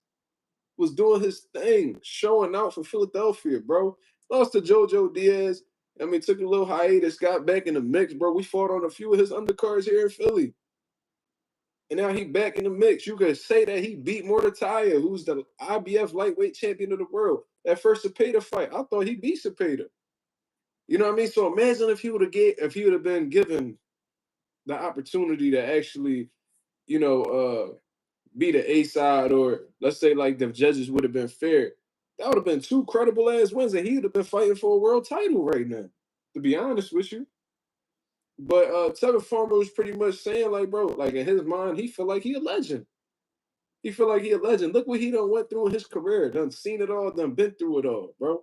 S1: Was doing his thing, showing out for Philadelphia, bro. Lost to JoJo Diaz. I mean, took a little hiatus, got back in the mix, bro. We fought on a few of his undercards here in Philly. And now he back in the mix. You could say that he beat Mordecai, who's the IBF lightweight champion of the world. That first Cepeda fight, I thought he beat Cepeda. You know what I mean? So imagine if he would have been given the opportunity to actually, you know, be the A side, or let's say like the judges would have been fair. That would have been 2 credible ass wins, and he would have been fighting for a world title right now. To be honest with you, but Tevin Farmer was pretty much saying like, bro, like in his mind, he feel like he a legend. He feel like he a legend. Look what he done went through in his career. Done seen it all. Done been through it all, bro.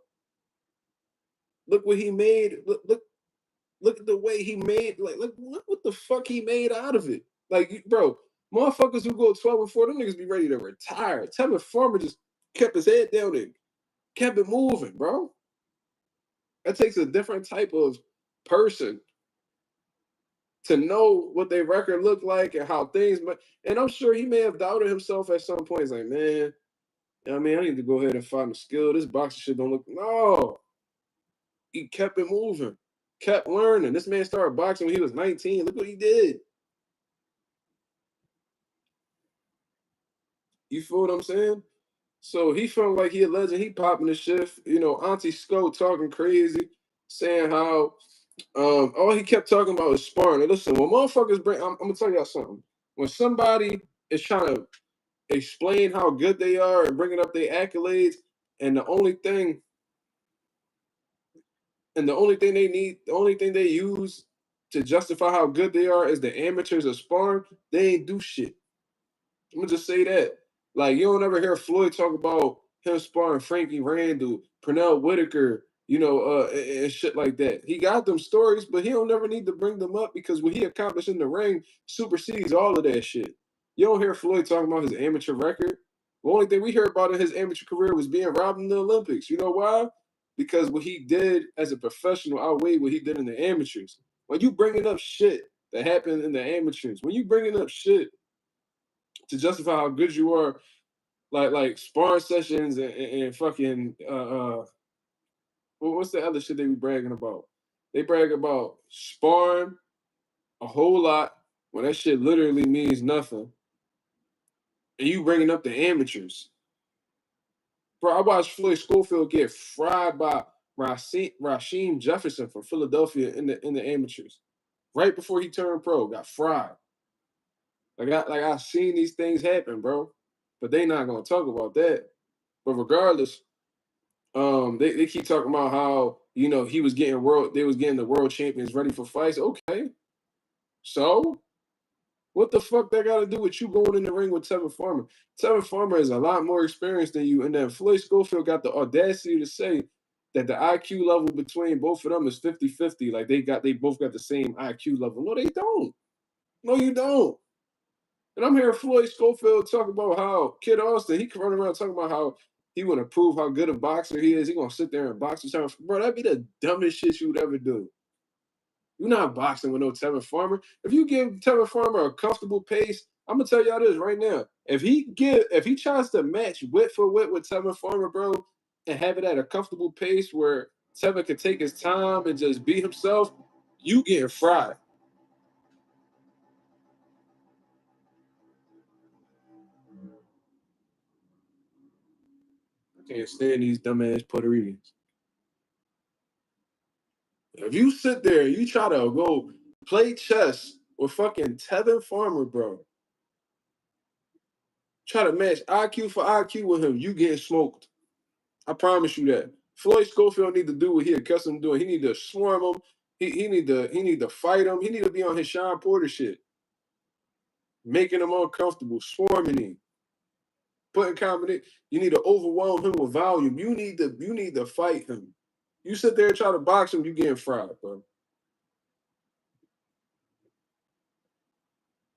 S1: Look what he made. Look at the way he made. Like, look what the fuck he made out of it. Like, bro, motherfuckers who go 12-4, them niggas be ready to retire. Tevin Farmer just kept his head down and kept it moving, bro. That takes a different type of person to know what their record looked like and how things. And I'm sure he may have doubted himself at some point. He's like, man, I mean, I need to go ahead and find a skill. This boxing shit don't look. No, he kept it moving, kept learning. This man started boxing when he was 19. Look what he did. You feel what I'm saying? So he felt like he a legend. He popping the shift. You know, Auntie Sco talking crazy, saying how all he kept talking about was sparring. And listen, when motherfuckers bring, I'm gonna tell y'all something. When somebody is trying to explain how good they are and bringing up their accolades, and the only thing they need, the only thing they use to justify how good they are is the amateurs of sparring, they ain't do shit. I'm gonna just say that. Like, you don't ever hear Floyd talk about him sparring Frankie Randall, Pernell Whitaker, and shit like that. He got them stories, but he don't never need to bring them up because what he accomplished in the ring supersedes all of that shit. You don't hear Floyd talking about his amateur record. The only thing we heard about in his amateur career was being robbed in the Olympics. You know why? Because what he did as a professional outweighed what he did in the amateurs. When you bringing up shit that happened in the amateurs, when you bringing up shit to justify how good you are, like sparring sessions and fucking what's the other shit they be bragging about? They brag about sparring a whole lot when that shit literally means nothing, and you bringing up the amateurs. Bro, I watched Floyd Schofield get fried by Rasheem Jefferson from Philadelphia in the amateurs right before he turned pro. Got fried. I seen these things happen, bro. But they not gonna talk about that. But regardless, they keep talking about how he was getting they was getting the world champions ready for fights. Okay, so what the fuck that got to do with you going in the ring with Tevin Farmer? Tevin Farmer is a lot more experienced than you, and then Floyd Schofield got the audacity to say that the IQ level between both of them is 50-50. Like they both got the same IQ level. No, they don't. No, you don't. And I'm hearing Floyd Schofield talk about how Kid Austin, he can run around talking about how he want to prove how good a boxer he is. He gonna sit there and box with Tevin. Bro, that'd be the dumbest shit you would ever do. You're not boxing with no Tevin Farmer. If you give Tevin Farmer a comfortable pace, I'm gonna tell y'all this right now. If he tries to match wit for wit with Tevin Farmer, bro, and have it at a comfortable pace where Tevin can take his time and just be himself, you getting fried. I can't stand these dumbass Puerto Ricans. If you sit there, you try to go play chess with fucking Tevin Farmer, bro. Try to match IQ for IQ with him, you getting smoked. I promise you that. Floyd Schofield need to do what he accustomed to doing. He need to swarm him. He need to fight him. He need to be on his Sean Porter shit, making him uncomfortable, swarming him, putting combination. You need to overwhelm him with volume. You need to fight him. You sit there and try to box him, you getting fried, bro.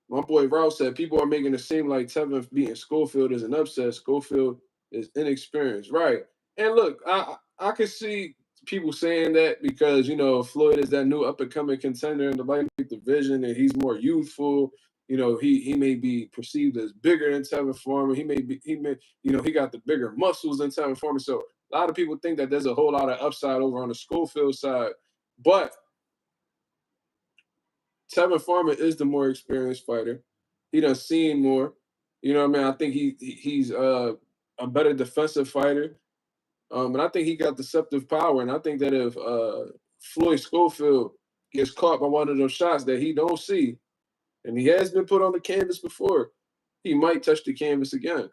S1: My boy Rouse said people are making it seem like Tevin beating Schofield is an upset. Schofield is inexperienced, right? And look, I can see people saying that because Floyd is that new up and coming contender in the lightweight division, and he's more youthful. He may be perceived as bigger than Tevin Farmer. He got the bigger muscles than Tevin Farmer. So a lot of people think that there's a whole lot of upside over on the Schofield side, but Tevin Farmer is the more experienced fighter. He done seen more. You know what I mean? I think he's a better defensive fighter. And I think he got deceptive power. And I think that if Floyd Schofield gets caught by one of those shots that he don't see, and he has been put on the canvas before, he might touch the canvas again.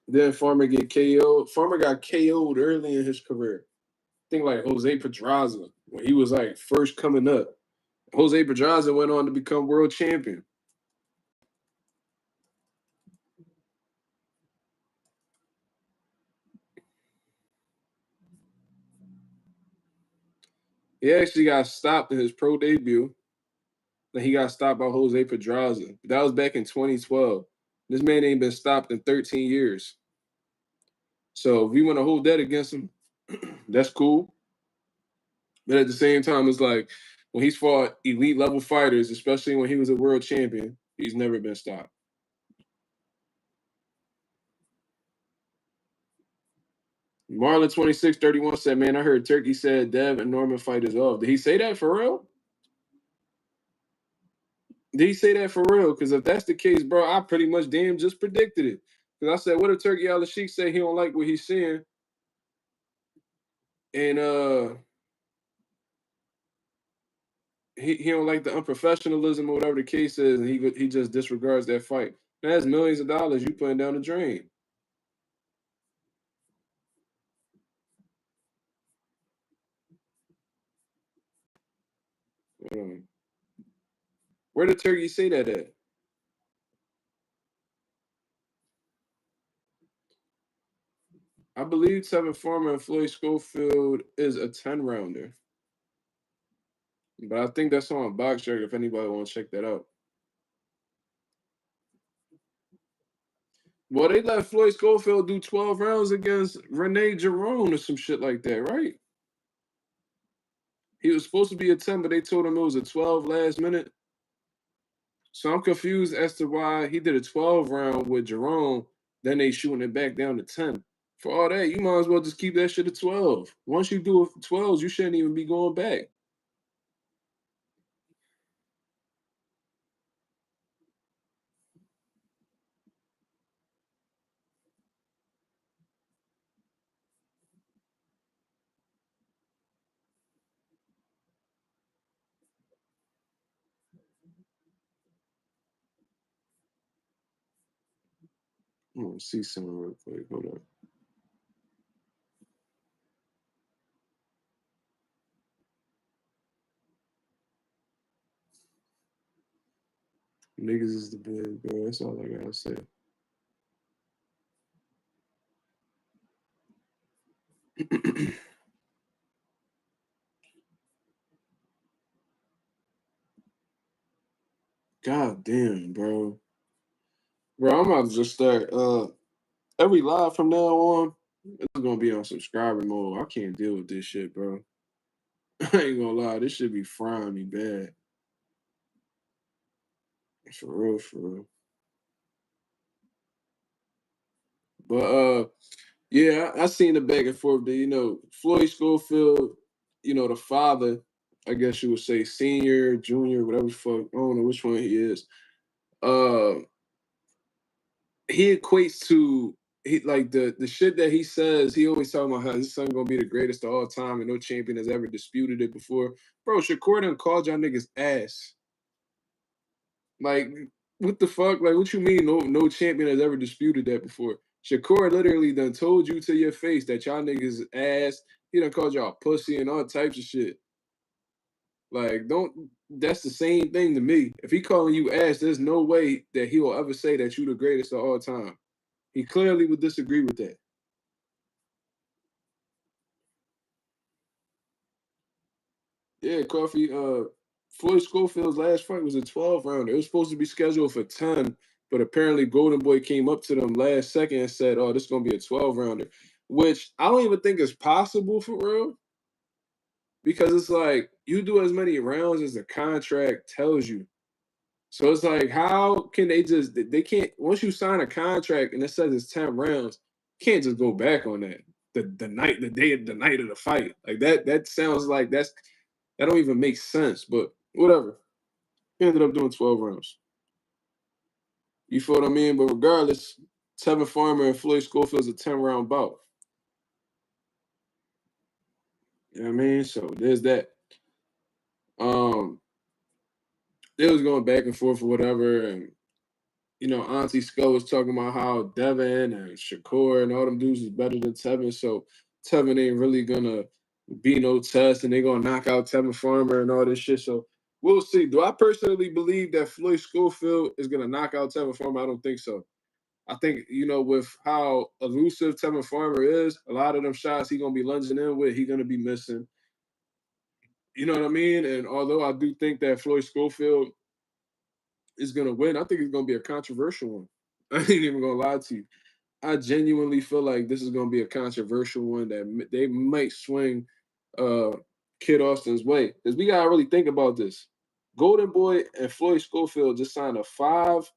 S1: Then Farmer get KO'd. Farmer got KO'd early in his career. I think like Jose Pedraza when he was like first coming up. Jose Pedraza went on to become world champion. He actually got stopped in his pro debut. Then he got stopped by Jose Pedraza. That was back in 2012. This man ain't been stopped in 13 years. So if we want to hold that against him, that's cool. But at the same time, it's like when he's fought elite level fighters, especially when he was a world champion, he's never been stopped. Marlon 2631 said, "Man, I heard Turkey said Dev and Norman fight is off. Did he say that for real? Did he say that for real? Because if that's the case, bro, I pretty much damn just predicted it. Because I said, what if Turkey Al Sheikh say he don't like what he's seeing, and he don't like the unprofessionalism or whatever the case is, and he just disregards that fight. Man, that's millions of dollars you putting down the drain. Um, where did Turkey say that at? I believe Tevin Farmer and Floyd Schofield is a 10 rounder. But I think that's on Box Jerk if anybody want to check that out. Well, they let Floyd Schofield do 12 rounds against Rene Jerome or some shit like that, right? He was supposed to be a 10, but they told him it was a 12 last minute. So I'm confused as to why he did a 12 round with Jerome, then they shooting it back down to 10. For all that, you might as well just keep that shit at 12. Once you do it for 12s, you shouldn't even be going back. I want to see something real quick. Hold on. Niggas is the best, bro. That's all I gotta say. God damn, bro. Bro, I'm about to just start every live from now on, it's gonna be on subscriber mode. I can't deal with this shit, bro. I ain't gonna lie, this should be frying me bad. For real, for real. But yeah, I seen the back and forth there. Floyd Schofield, the father, I guess you would say senior, junior, whatever the fuck. I don't know which one he is. Uh he equates to he like the shit that he says, he always talking about how his son gonna be the greatest of all time and no champion has ever disputed it before. Bro, Shakur done called y'all niggas ass. Like, what the fuck? Like, what you mean no champion has ever disputed that before? Shakur literally done told you to your face that y'all niggas ass. He done called y'all pussy and all types of shit. Like, don't that's the same thing to me. If he calling you ass, there's no way that he will ever say that you the greatest of all time. He clearly would disagree with that. Yeah, Coffee. Floyd Schofield's last fight was a 12 rounder. It was supposed to be scheduled for 10, but apparently Golden Boy came up to them last second and said, "Oh, this is gonna be a 12 rounder," which I don't even think is possible for real. Because it's like you do as many rounds as the contract tells you. So it's like, how can they can't once you sign a contract and it says it's 10 rounds, you can't just go back on that. The night of the fight. Like that sounds like that don't even make sense, but whatever. He ended up doing 12 rounds. You feel what I mean? But regardless, Tevin Farmer and Floyd Schofield's a 10-round bout. You know what I mean? So there's that. Um, they was going back and forth or whatever, and Auntie Skull was talking about how Devin and Shakur and all them dudes is better than Tevin, so Tevin ain't really gonna be no test, and they gonna knock out Tevin Farmer and all this shit. So we'll see. Do I personally believe that Floyd Schofield is gonna knock out Tevin Farmer? I don't think so. I think, with how elusive Tevin Farmer is, a lot of them shots he gonna be lunging in with, he gonna be missing. You know what I mean? And although I do think that Floyd Schofield is gonna win, I think it's gonna be a controversial one. I ain't even gonna lie to you. I genuinely feel like this is gonna be a controversial one that they might swing uh Kid Austin's way. Because we gotta really think about this. Golden Boy and Floyd Schofield just signed a $5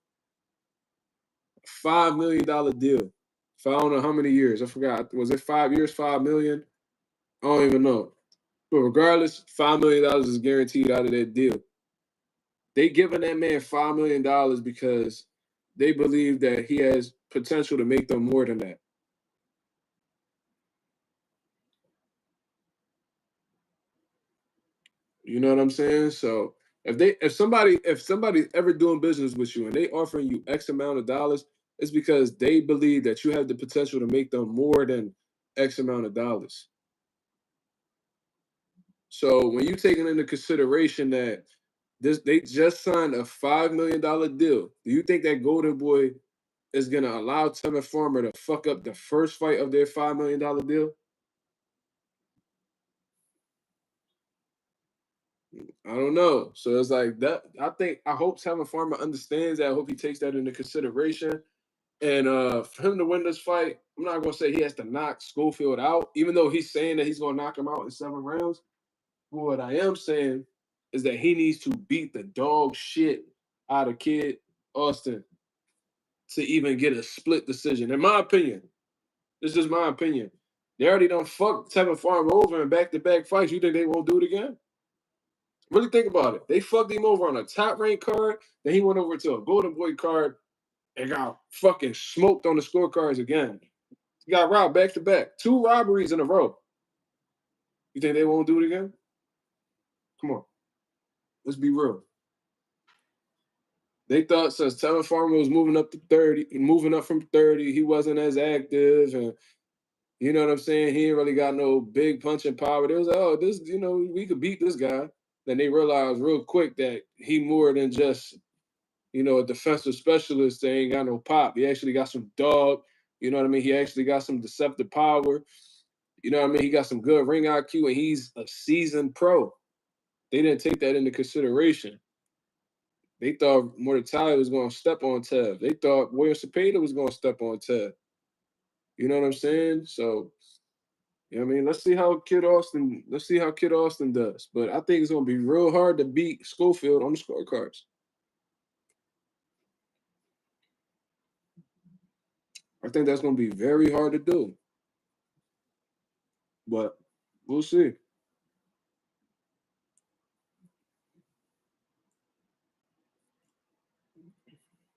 S1: million deal for I don't know how many years. I forgot. Was it 5 years, 5 million? I don't even know. But regardless, $5 million is guaranteed out of that deal. They giving that man $5 million because they believe that he has potential to make them more than that. You know what I'm saying? So if somebody's ever doing business with you and they offering you X amount of dollars, it's because they believe that you have the potential to make them more than X amount of dollars. So when you taking into consideration that they just signed a $5 million deal, do you think that Golden Boy is gonna allow Tevin Farmer to fuck up the first fight of their $5 million deal? I don't know. So it's like that. I hope Tevin Farmer understands that. I hope he takes that into consideration. And for him to win this fight, I'm not gonna say he has to knock Schofield out, even though he's saying that he's gonna knock him out in 7 rounds. But what I am saying is that he needs to beat the dog shit out of Kid Austin to even get a split decision. In my opinion, this is my opinion. They already done fucked Tevin Farmer over in back-to-back fights. You think they won't do it again? Really think about it. They fucked him over on a top rank card. Then he went over to a Golden Boy card and got fucking smoked on the scorecards again. He got robbed back to back. 2 robberies in a row. You think they won't do it again? Come on. Let's be real. They thought since Tevin Farmer was moving up to 30, moving up from 30, he wasn't as active, and you know what I'm saying? He ain't really got no big punching power. They was like, oh, this, we could beat this guy. Then they realized real quick that he more than just, a defensive specialist that ain't got no pop. He actually got some dog. You know what I mean? He actually got some deceptive power. You know what I mean? He got some good ring IQ, and he's a seasoned pro. They didn't take that into consideration. They thought Mortale was going to step on Tev. They thought William Cepeda was going to step on Tev. You know what I'm saying? So, let's see how Kid Austin. Let's see how Kid Austin does. But I think it's going to be real hard to beat Schofield on the scorecards. I think that's going to be very hard to do. But we'll see.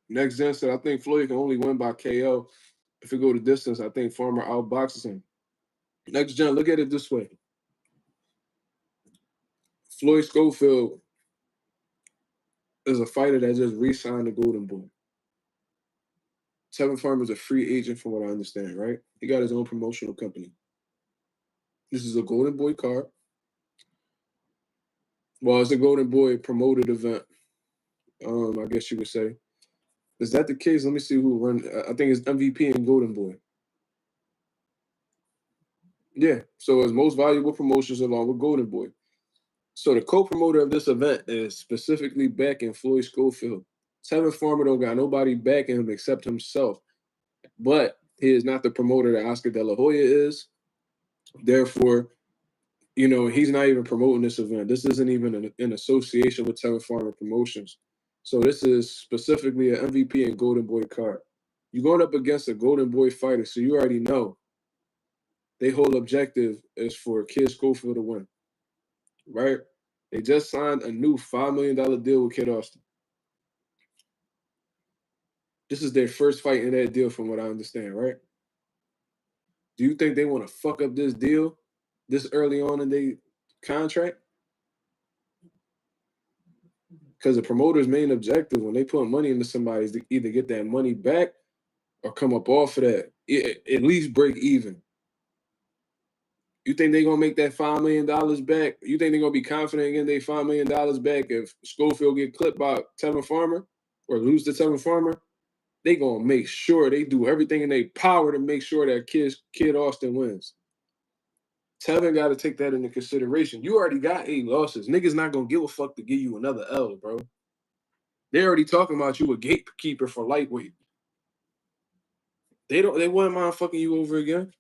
S1: Next gen said, I think Floyd can only win by KO. If it go to distance, I think Farmer outboxes him. Next gen, look at it this way. Floyd Schofield is a fighter that just re-signed the Golden Boy. Tevin Farmer is a free agent from what I understand, right? He got his own promotional company. This is a Golden Boy card. Well, it's a Golden Boy promoted event. I guess you would say. Is that the case? Let me see who run. I think it's MVP and Golden Boy. Yeah. So it's most valuable promotions along with Golden Boy. So the co-promoter of this event is specifically backing Floyd Schofield. Tevin Farmer don't got nobody backing him except himself. But he is not the promoter that Oscar De La Hoya is. Therefore, he's not even promoting this event. This isn't even an association with Tevin Farmer Promotions. So this is specifically an MVP and Golden Boy card. You're going up against a Golden Boy fighter, so you already know their whole objective is for Kid Schofield to win, right? They just signed a new $5 million deal with Kid Austin. This is their first fight in that deal, from what I understand, right? Do you think they want to fuck up this deal this early on in their contract? Because the promoter's main objective when they put money into somebody is to either get that money back or come up off of that, at least break even. You think they're going to make that $5 million back? You think they're going to be confident in their $5 million back if Schofield get clipped by Tevin Farmer or lose to Tevin Farmer? They going to make sure they do everything in their power to make sure that Kid Austin wins. Tevin got to take that into consideration. You already got 8 losses. Niggas not going to give a fuck to give you another L, bro. They're already talking about you a gatekeeper for lightweight. They wouldn't mind fucking you over again.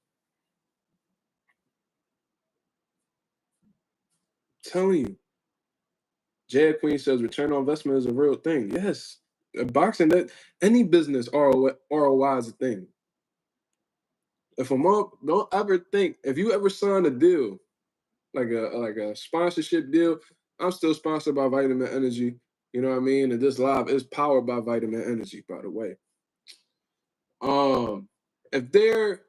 S1: I'm telling you. Jad Queen says return on investment is a real thing. Yes. Boxing, that any business ROI is a thing. If a mom, don't ever think, if you ever sign a deal, like a sponsorship deal, I'm still sponsored by Vitamin Energy. You know what I mean? And this live is powered by Vitamin Energy, by the way. If they're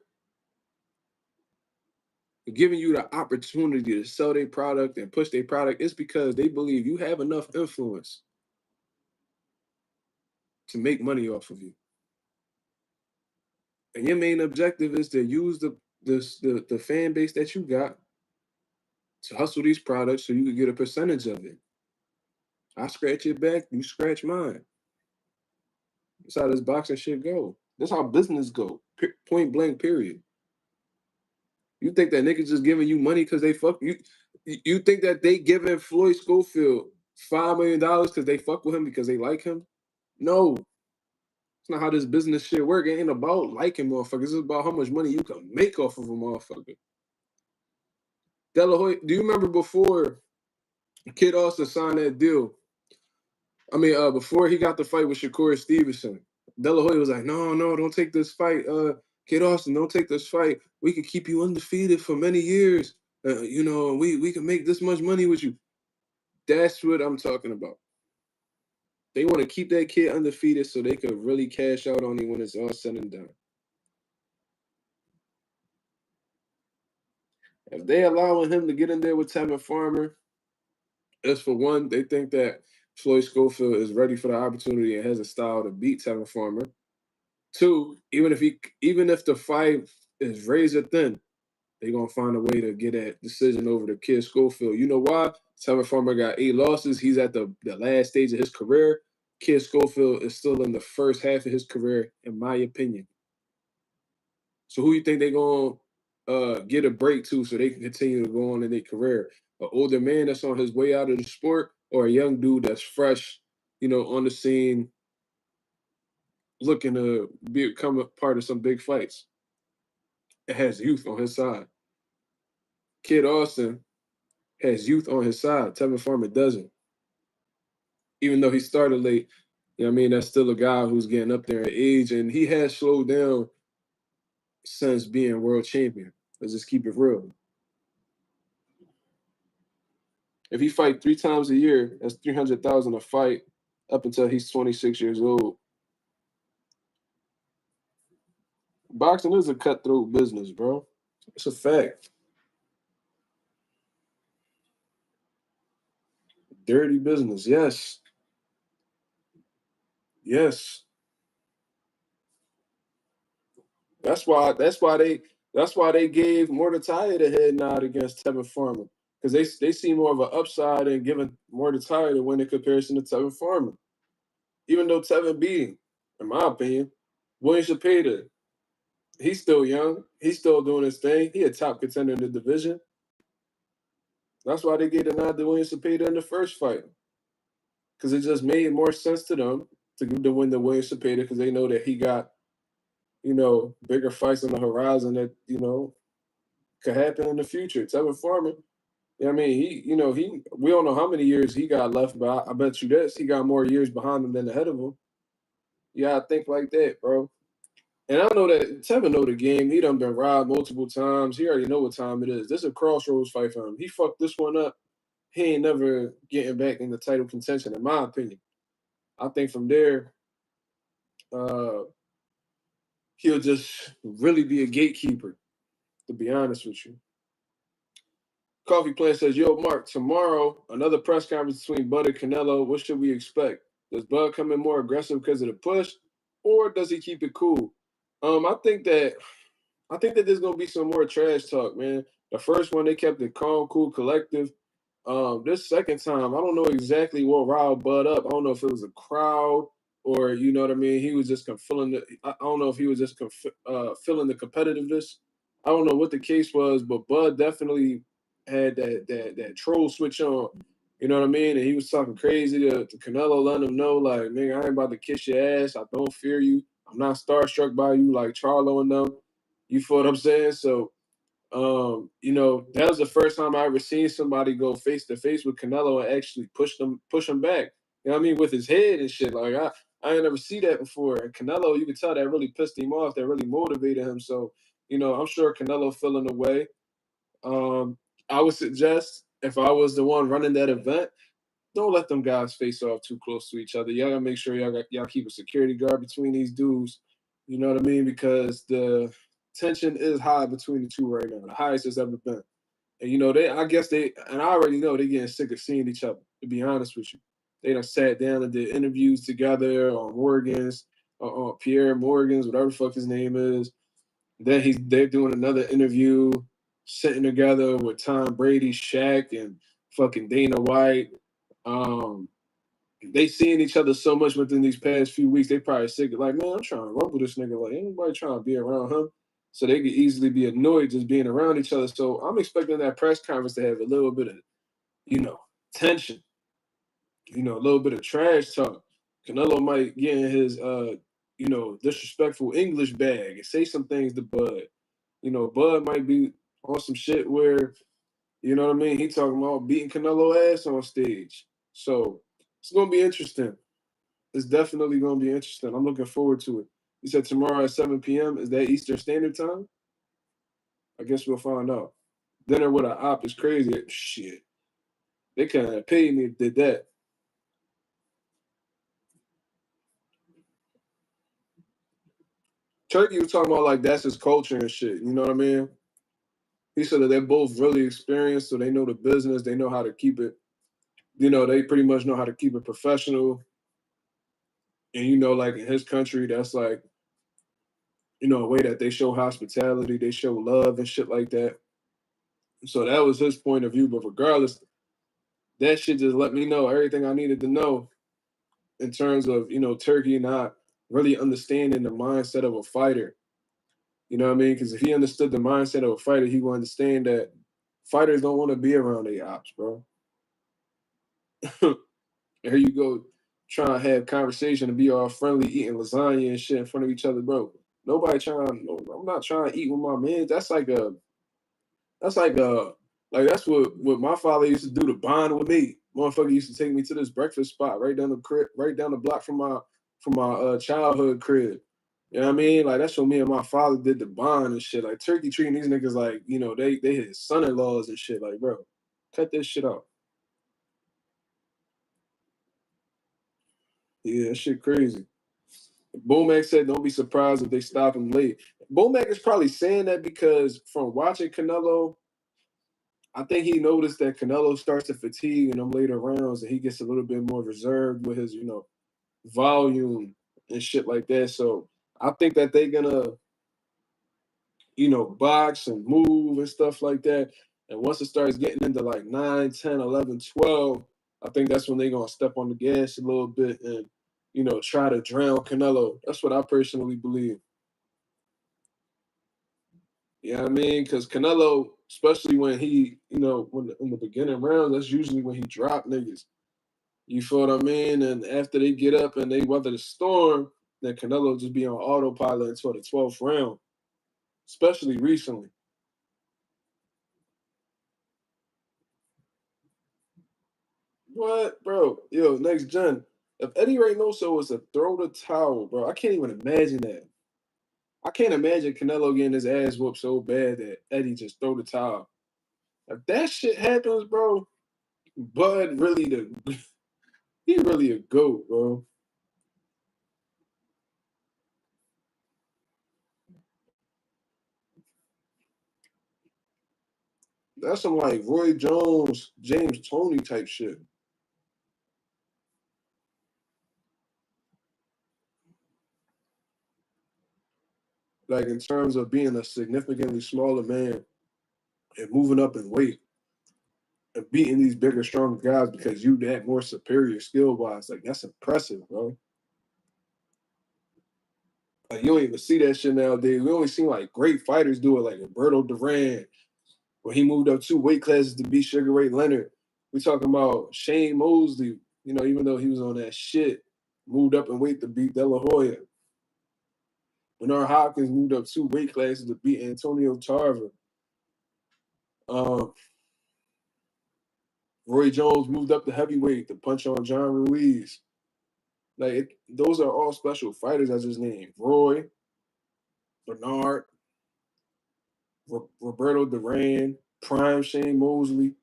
S1: giving you the opportunity to sell their product and push their product, it's because they believe you have enough influence to make money off of you. And your main objective is to use the fan base that you got to hustle these products so you can get a percentage of it. I scratch your back, you scratch mine. That's how this boxing shit go. That's how business go. Point blank, period. You think that niggas just giving you money because they fuck you? You think that they giving Floyd Schofield $5 million because they fuck with him because they like him? No. It's not how this business shit work. It ain't about liking motherfuckers. It's about how much money you can make off of a motherfucker. De La Hoya, do you remember before Kid Austin signed that deal? I mean, before he got the fight with Shakur Stevenson, De La Hoya was like, no, don't take this fight. Kid Austin, don't take this fight. We could keep you undefeated for many years. We can make this much money with you. That's what I'm talking about. They want to keep that kid undefeated so they could really cash out on him when it's all said and done. If they allowing him to get in there with Tevin Farmer, as for one, they think that Floyd Schofield is ready for the opportunity and has a style to beat Tevin Farmer. 2, even if the fight is razor thin, they're gonna find a way to get that decision over the kid Schofield. You know why? Tevin Farmer got 8 losses. He's at the last stage of his career. Kid Schofield is still in the first half of his career, in my opinion. So who you think they're gonna get a break to so they can continue to go on in their career? An older man that's on his way out of the sport, or a young dude that's fresh, on the scene, looking to become a part of some big fights? It has youth on his side. Kid Austin has youth on his side. Tevin Farmer doesn't. Even though he started late, that's still a guy who's getting up there in age, and he has slowed down since being world champion. Let's just keep it real. If he fight 3 times a year, that's 300,000 a fight up until he's 26 years old. Boxing is a cutthroat business, bro. It's a fact. Dirty business, yes. Yes. That's why they gave Mordecai the head nod against Tevin Farmer. Because they see more of an upside in giving Mordecai the win in comparison to Tevin Farmer. Even though Tevin beat him, in my opinion. William Chapeta, he's still young. He's still doing his thing. He a top contender in the division. That's why they gave the nod to William Chapeta in the first fight. Because it just made more sense to them to win the William Chapeta because they know that he got, bigger fights on the horizon that, could happen in the future. Tevin Farmer, we don't know how many years he got left, but I bet you this, he got more years behind him than ahead of him. Yeah, I think like that, bro. And I know that Tevin know the game. He done been robbed multiple times. He already know what time it is. This is a crossroads fight for him. He fucked this one up. He ain't never getting back in the title contention, in my opinion. I think from there, uh, he'll just really be a gatekeeper, to be honest with you. Coffee Plant says, yo, Mark, tomorrow, another press conference between Bud and Canelo. What should we expect? Does Bud come in more aggressive because of the push, or does he keep it cool? I think that there's gonna be some more trash talk, man. The first one they kept it calm, cool, collective. This second time, I don't know exactly what riled Bud up. I don't know if it was a crowd or you know what I mean. He was just feeling the. I don't know if he was just feeling the competitiveness. I don't know what the case was, but Bud definitely had that troll switch on. You know what I mean? And he was talking crazy to Canelo, letting him know like, nigga, I ain't about to kiss your ass. I don't fear you. I'm not starstruck by you like Charlo and them. You feel what I'm saying? So that was the first time I ever seen somebody go face to face with Canelo and actually push him back. You know what I mean? With his head and shit. Like I ain't never see that before. And Canelo, you could tell that really pissed him off. That really motivated him. So, I'm sure Canelo feeling the way. I would suggest if I was the one running that event, don't let them guys face off too close to each other. Y'all gotta make sure y'all keep a security guard between these dudes. You know what I mean? Because the tension is high between the two right now, the highest it's ever been. And and I already know they're getting sick of seeing each other, to be honest with you. They done sat down and did interviews together on Morgan's, on Pierre Morgan's, whatever the fuck his name is. Then they're doing another interview, sitting together with Tom Brady, Shaq, and fucking Dana White. Um, they seeing each other so much within these past few weeks, they probably sick of like, man, I'm trying to rumble this nigga. Like, ain't nobody trying to be around him. So they could easily be annoyed just being around each other. So I'm expecting that press conference to have a little bit of, tension, a little bit of trash talk. Canelo might get in his disrespectful English bag and say some things to Bud. Bud might be on some shit where, you know what I mean? He talking about beating Canelo ass on stage. So it's gonna be interesting. It's definitely gonna be interesting. I'm looking forward to it. You said tomorrow at 7 p.m. Is that Eastern Standard Time? I guess we'll find out. Dinner with an op is crazy. Shit. They couldn't have paid me if they did that. Turkey was talking about like that's his culture and shit. You know what I mean? He said that they're both really experienced, so they know the business. They know how to keep it, you know, they pretty much know how to keep it professional. And you know, like in his country, that's like, you know, a way that they show hospitality, they show love and shit like that. So that was his point of view. But regardless, that shit just let me know everything I needed to know in terms of, you know, Turkey not really understanding the mindset of a fighter. You know what I mean? Because if he understood the mindset of a fighter, he would understand that fighters don't want to be around their ops, bro. Here you go, trying to have conversation and be all friendly, eating lasagna and shit in front of each other, bro. Nobody trying. No, I'm not trying to eat with my man. That's like a like that's what my father used to do to bond with me. Motherfucker used to take me to this breakfast spot right down the crib, right down the block from my childhood crib. You know what I mean? Like that's what me and my father did to bond and shit. Like Turkey treating these niggas like, you know, they his son-in-laws and shit. Like, bro, cut this shit out. Yeah, that shit crazy. Bomac said, "Don't be surprised if they stop him late." Bomac is probably saying that because from watching Canelo, I think he noticed that Canelo starts to fatigue in them later rounds, and he gets a little bit more reserved with his, you know, volume and shit like that. So I think that they're gonna, you know, box and move and stuff like that. And once it starts getting into like 9, 10, 11, 12, I think that's when they're gonna step on the gas a little bit and, you know, try to drown Canelo. That's what I personally believe. You know what I mean? Because Canelo, especially when he, you know, when in the beginning rounds, that's usually when he drop niggas. You feel what I mean? And after they get up and they weather the storm, then Canelo just be on autopilot until the 12th round, especially recently. What, bro? Yo, next gen. If Eddie Reynoso was to throw the towel, bro, I can't even imagine that. I can't imagine Canelo getting his ass whooped so bad that Eddie just throw the towel. If that shit happens, bro, Bud really the he really a goat, bro. That's some like Roy Jones, James Tony type shit. Like in terms of being a significantly smaller man and moving up in weight and beating these bigger, stronger guys because you that more superior skill wise. Like that's impressive, bro. Like you don't even see that shit nowadays. We only seen like great fighters do it, like Roberto Duran, where he moved up 2 weight classes to beat Sugar Ray Leonard. We talking about Shane Mosley, you know, even though he was on that shit, moved up in weight to beat De La Hoya. Bernard Hopkins moved up 2 weight classes to beat Antonio Tarver. Um, Roy Jones moved up to heavyweight to punch on John Ruiz. Like those are all special fighters I just named. Roy, Bernard, Roberto Duran, Prime Shane Mosley,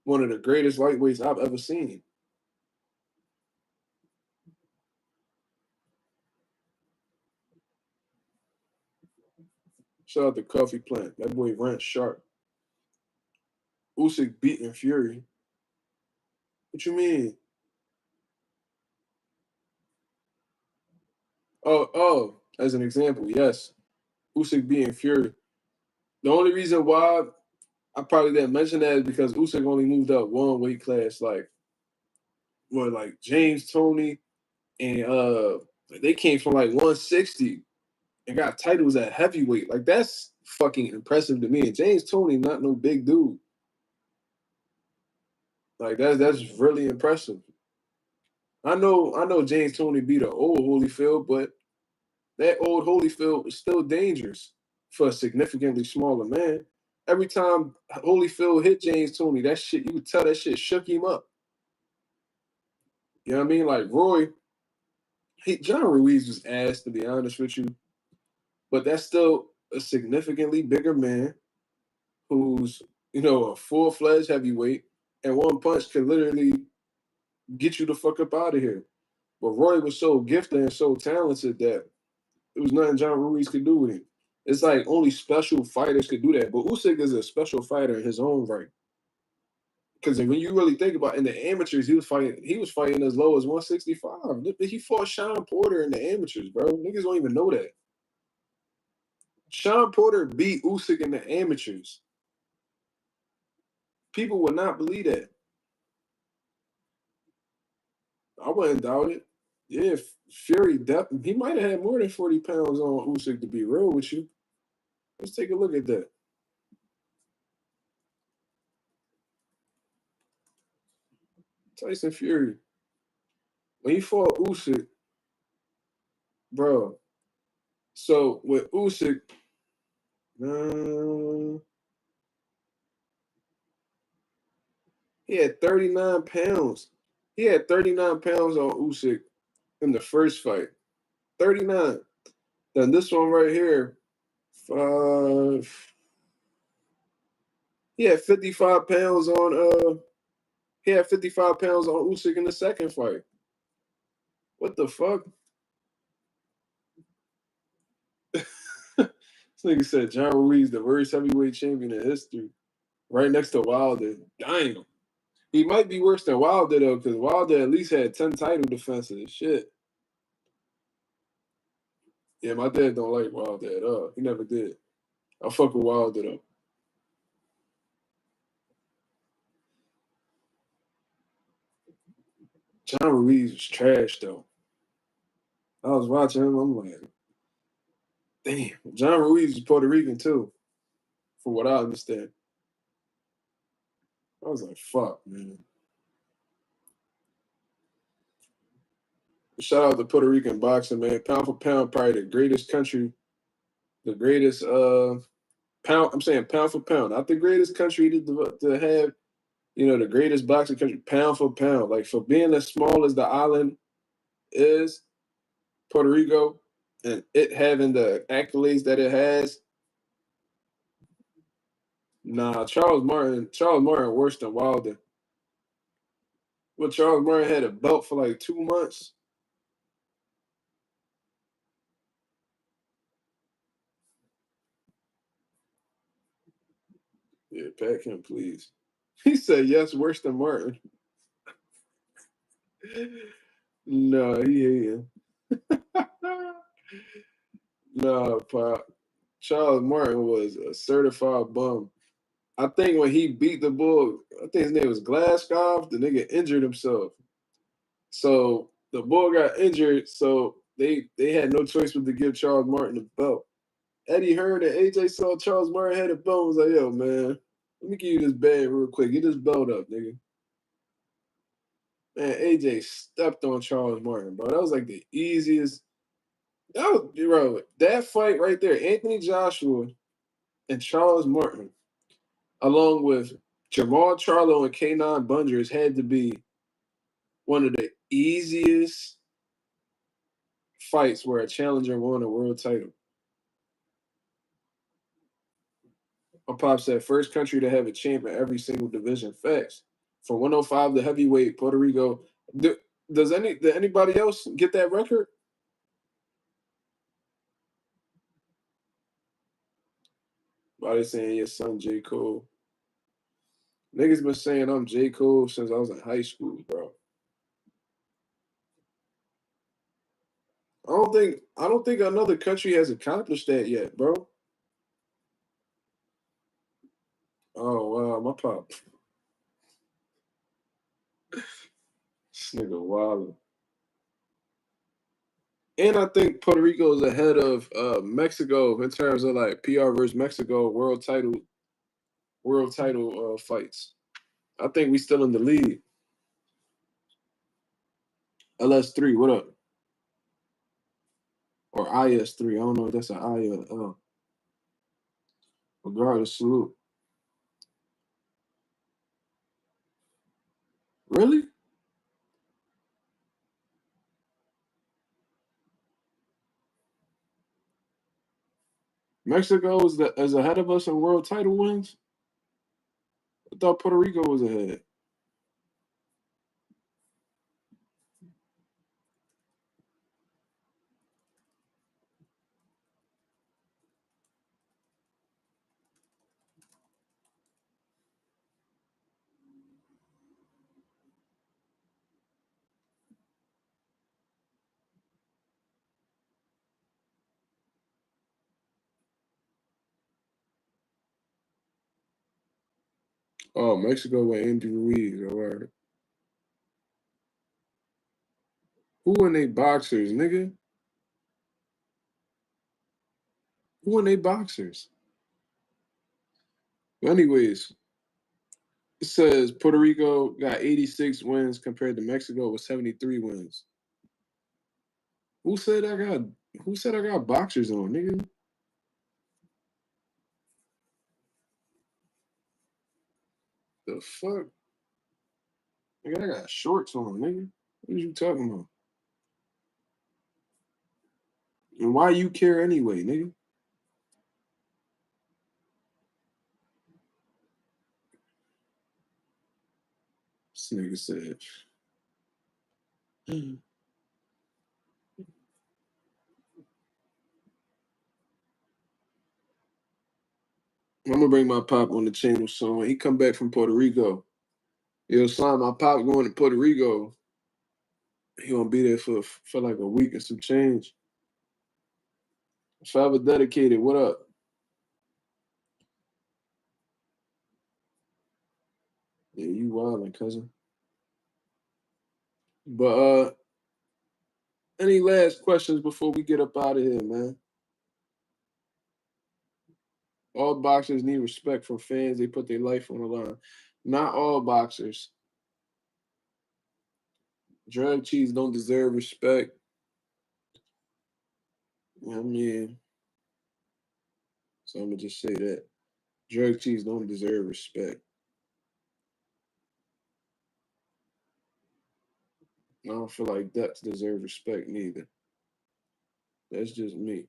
S1: one of the greatest lightweights I've ever seen. Shout out to Coffee Plant. That boy ran sharp. Usyk beating Fury. What you mean? Oh, as an example, yes. Usyk beating Fury. The only reason why I probably didn't mention that is because Usyk only moved up 1 weight class. Like, what, like James Tony and they came from like 160 and got titles at heavyweight. Like that's fucking impressive to me. And James Tony, not no big dude. Like that's really impressive. I know James Tony beat an old Holyfield, but that old Holyfield was still dangerous for a significantly smaller man. Every time Holyfield hit James Tony, that shit, you could tell that shit shook him up. You know what I mean? Like Roy, John Ruiz was ass to be honest with you, but that's still a significantly bigger man who's, you know, a full-fledged heavyweight, and one punch could literally get you the fuck up out of here. But Roy was so gifted and so talented that there was nothing John Ruiz could do with him. It's like only special fighters could do that. But Usyk is a special fighter in his own right. Because when you really think about it, in the amateurs, he was fighting as low as 165. He fought Sean Porter in the amateurs, bro. Niggas don't even know that. Sean Porter beat Usyk in the amateurs. People would not believe that. I wouldn't doubt it. Yeah, Fury, he might have had more than 40 pounds on Usyk, to be real with you. Let's take a look at that. Tyson Fury. When he fought Usyk, bro. So with Usyk, he had 39 pounds. He had 39 pounds on Usyk in the first fight. 39. Then this one right here, he had 55 pounds on he had 55 pounds on Usyk in the second fight. What the fuck? This nigga said John Ruiz, the worst heavyweight champion in history. Right next to Wilder. Damn. He might be worse than Wilder though, because Wilder at least had 10 title defenses. Shit. Yeah, my dad don't like Wilder at all. He never did. I fuck with Wilder though. John Ruiz was trash though. I was watching him. I'm like, damn. John Ruiz is Puerto Rican too, from what I understand. I was like, fuck, man. Shout out to Puerto Rican boxing, man. Pound for pound, probably the greatest country, the greatest pound. I'm saying pound for pound, not the greatest country to have, the greatest boxing country, pound for pound. Like for being as small as the island is, Puerto Rico, and it having the accolades that it has. Nah, Charles Martin worse than Wilder. Well, Charles Martin had a belt for like 2 months. Yeah, pack him, please. He said yes, worse than Martin. No, he ain't. No, Pop. Charles Martin was a certified bum. I think when he beat the bull, I think his name was Glasgow, the nigga injured himself. So the bull got injured, so they had no choice but to give Charles Martin the belt. Eddie Hearn and AJ saw Charles Martin had a belt. Was like, yo, man, let me give you this bag real quick. Get this belt up, nigga. Man, AJ stepped on Charles Martin, bro. That was like the easiest. That fight right there, Anthony Joshua and Charles Martin, along with Jamal Charlo and K9 Bungers, had to be one of the easiest fights where a challenger won a world title. My pop said first country to have a champ in every single division. Facts. From 105 to heavyweight, Puerto Rico. Did anybody else get that record? Why they saying your son J. Cole? Niggas been saying I'm J. Cole since I was in high school, bro. I don't think another country has accomplished that yet, bro. Oh wow, my pop. This nigga wild. And I think Puerto Rico is ahead of Mexico in terms of like PR versus Mexico world title fights. I think we still in the lead. LS3, what up? Or IS3. I don't know if that's an I or regardless, salute. Really? Mexico is ahead of us in world title wins? I thought Puerto Rico was ahead. Oh, Mexico with Andy Ruiz. All right. Who in they boxers, nigga? Who in they boxers? Anyways, it says Puerto Rico got 86 wins compared to Mexico with 73 wins. Who said I got who said I got boxers on, nigga? The fuck? Nigga, I got shorts on, nigga. What are you talking about? And why you care anyway, nigga? This nigga said. I'm gonna bring my pop on the channel soon. When he come back from Puerto Rico. Yo, son, my pop going to Puerto Rico. He gonna be there for like a week and some change. Forever dedicated. What up? Yeah, you wildin', cousin. But any last questions before we get up out of here, man? All boxers need respect from fans. They put their life on the line. Not all boxers. Drug cheats don't deserve respect. You know what I mean? So I'm gonna just say that. Drug cheats don't deserve respect. I don't feel like ducks deserve respect neither. That's just me.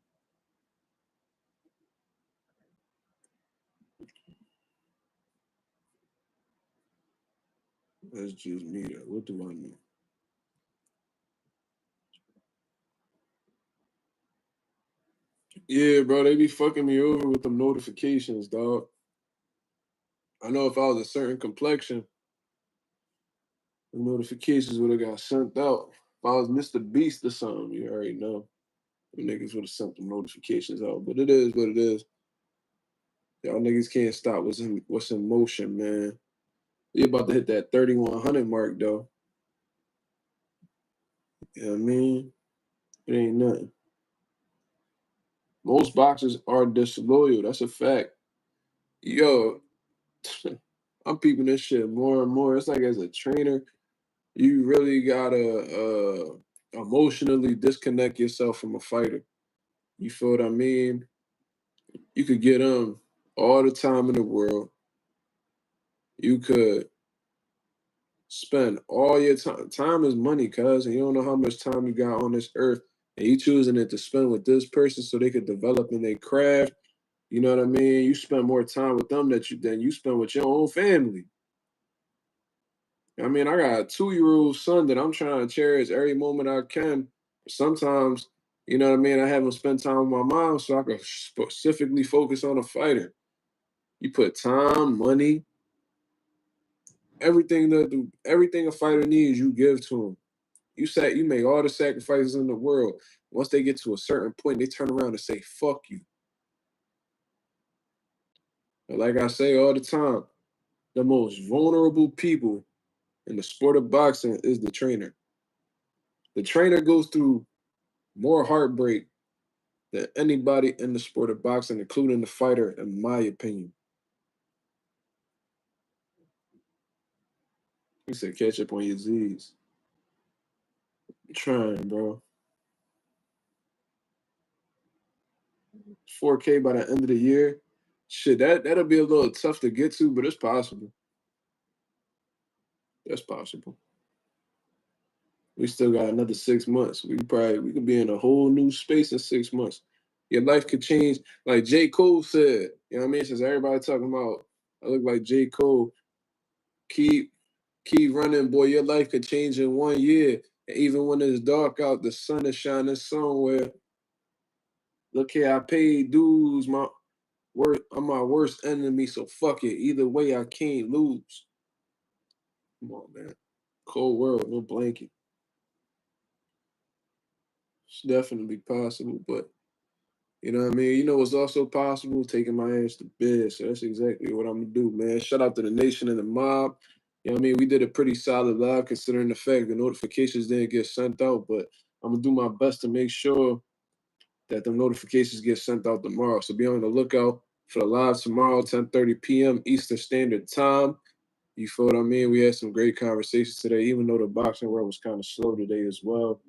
S1: That's just me though. What do I know? Yeah, bro, they be fucking me over with them notifications, dog. I know if I was a certain complexion, the notifications would have got sent out. If I was Mr. Beast or something, you already know. The niggas would have sent the notifications out. But it is what it is. Y'all niggas can't stop what's in motion, man. We about to hit that 3,100 mark though. You know what I mean? It ain't nothing. Most boxers are disloyal. That's a fact. Yo, I'm peeping this shit more and more. It's like as a trainer, you really gotta emotionally disconnect yourself from a fighter. You feel what I mean? You could get all the time in the world. You could spend all your time. Time is money, cuz, and you don't know how much time you got on this earth. And you choosing it to spend with this person so they could develop in their craft. You know what I mean? You spend more time with them than you spend with your own family. I mean, I got a 2-year-old son that I'm trying to cherish every moment I can. Sometimes, you know what I mean, I have him spend time with my mom so I can specifically focus on a fighter. You put time, money, everything a fighter needs, you give to him. You make all the sacrifices in the world. Once they get to a certain point, they turn around and say, fuck you. And like I say all the time, the most vulnerable people in the sport of boxing is the trainer. The trainer goes through more heartbreak than anybody in the sport of boxing, including the fighter, in my opinion. He said, catch up on your Z's. I'm trying, bro. 4K by the end of the year. Shit, that'll be a little tough to get to, but it's possible. That's possible. We still got another 6 months. We could be in a whole new space in 6 months. Your life could change, like J. Cole said. You know what I mean? Since everybody talking about, I look like J. Cole. Keep keep running, boy. Your life could change in 1 year. And even when it's dark out, the sun is shining somewhere. Look here, I paid dues. I'm my worst enemy, so fuck it. Either way, I can't lose. Come on, man. Cold world, no blanket. It's definitely possible, but You know what I mean? You know what's also possible? Taking my ass to bed. So that's exactly what I'm gonna do, man. Shout out to the nation and the mob. You know what I mean? We did a pretty solid live considering the fact the notifications didn't get sent out, but I'm gonna do my best to make sure that the notifications get sent out tomorrow. So be on the lookout for the live tomorrow, 10:30 p.m. Eastern Standard Time. You feel what I mean? We had some great conversations today, even though the boxing world was kind of slow today as well.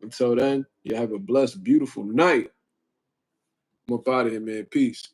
S1: Until then, you have a blessed, beautiful night. I'm up out of here, man. Peace.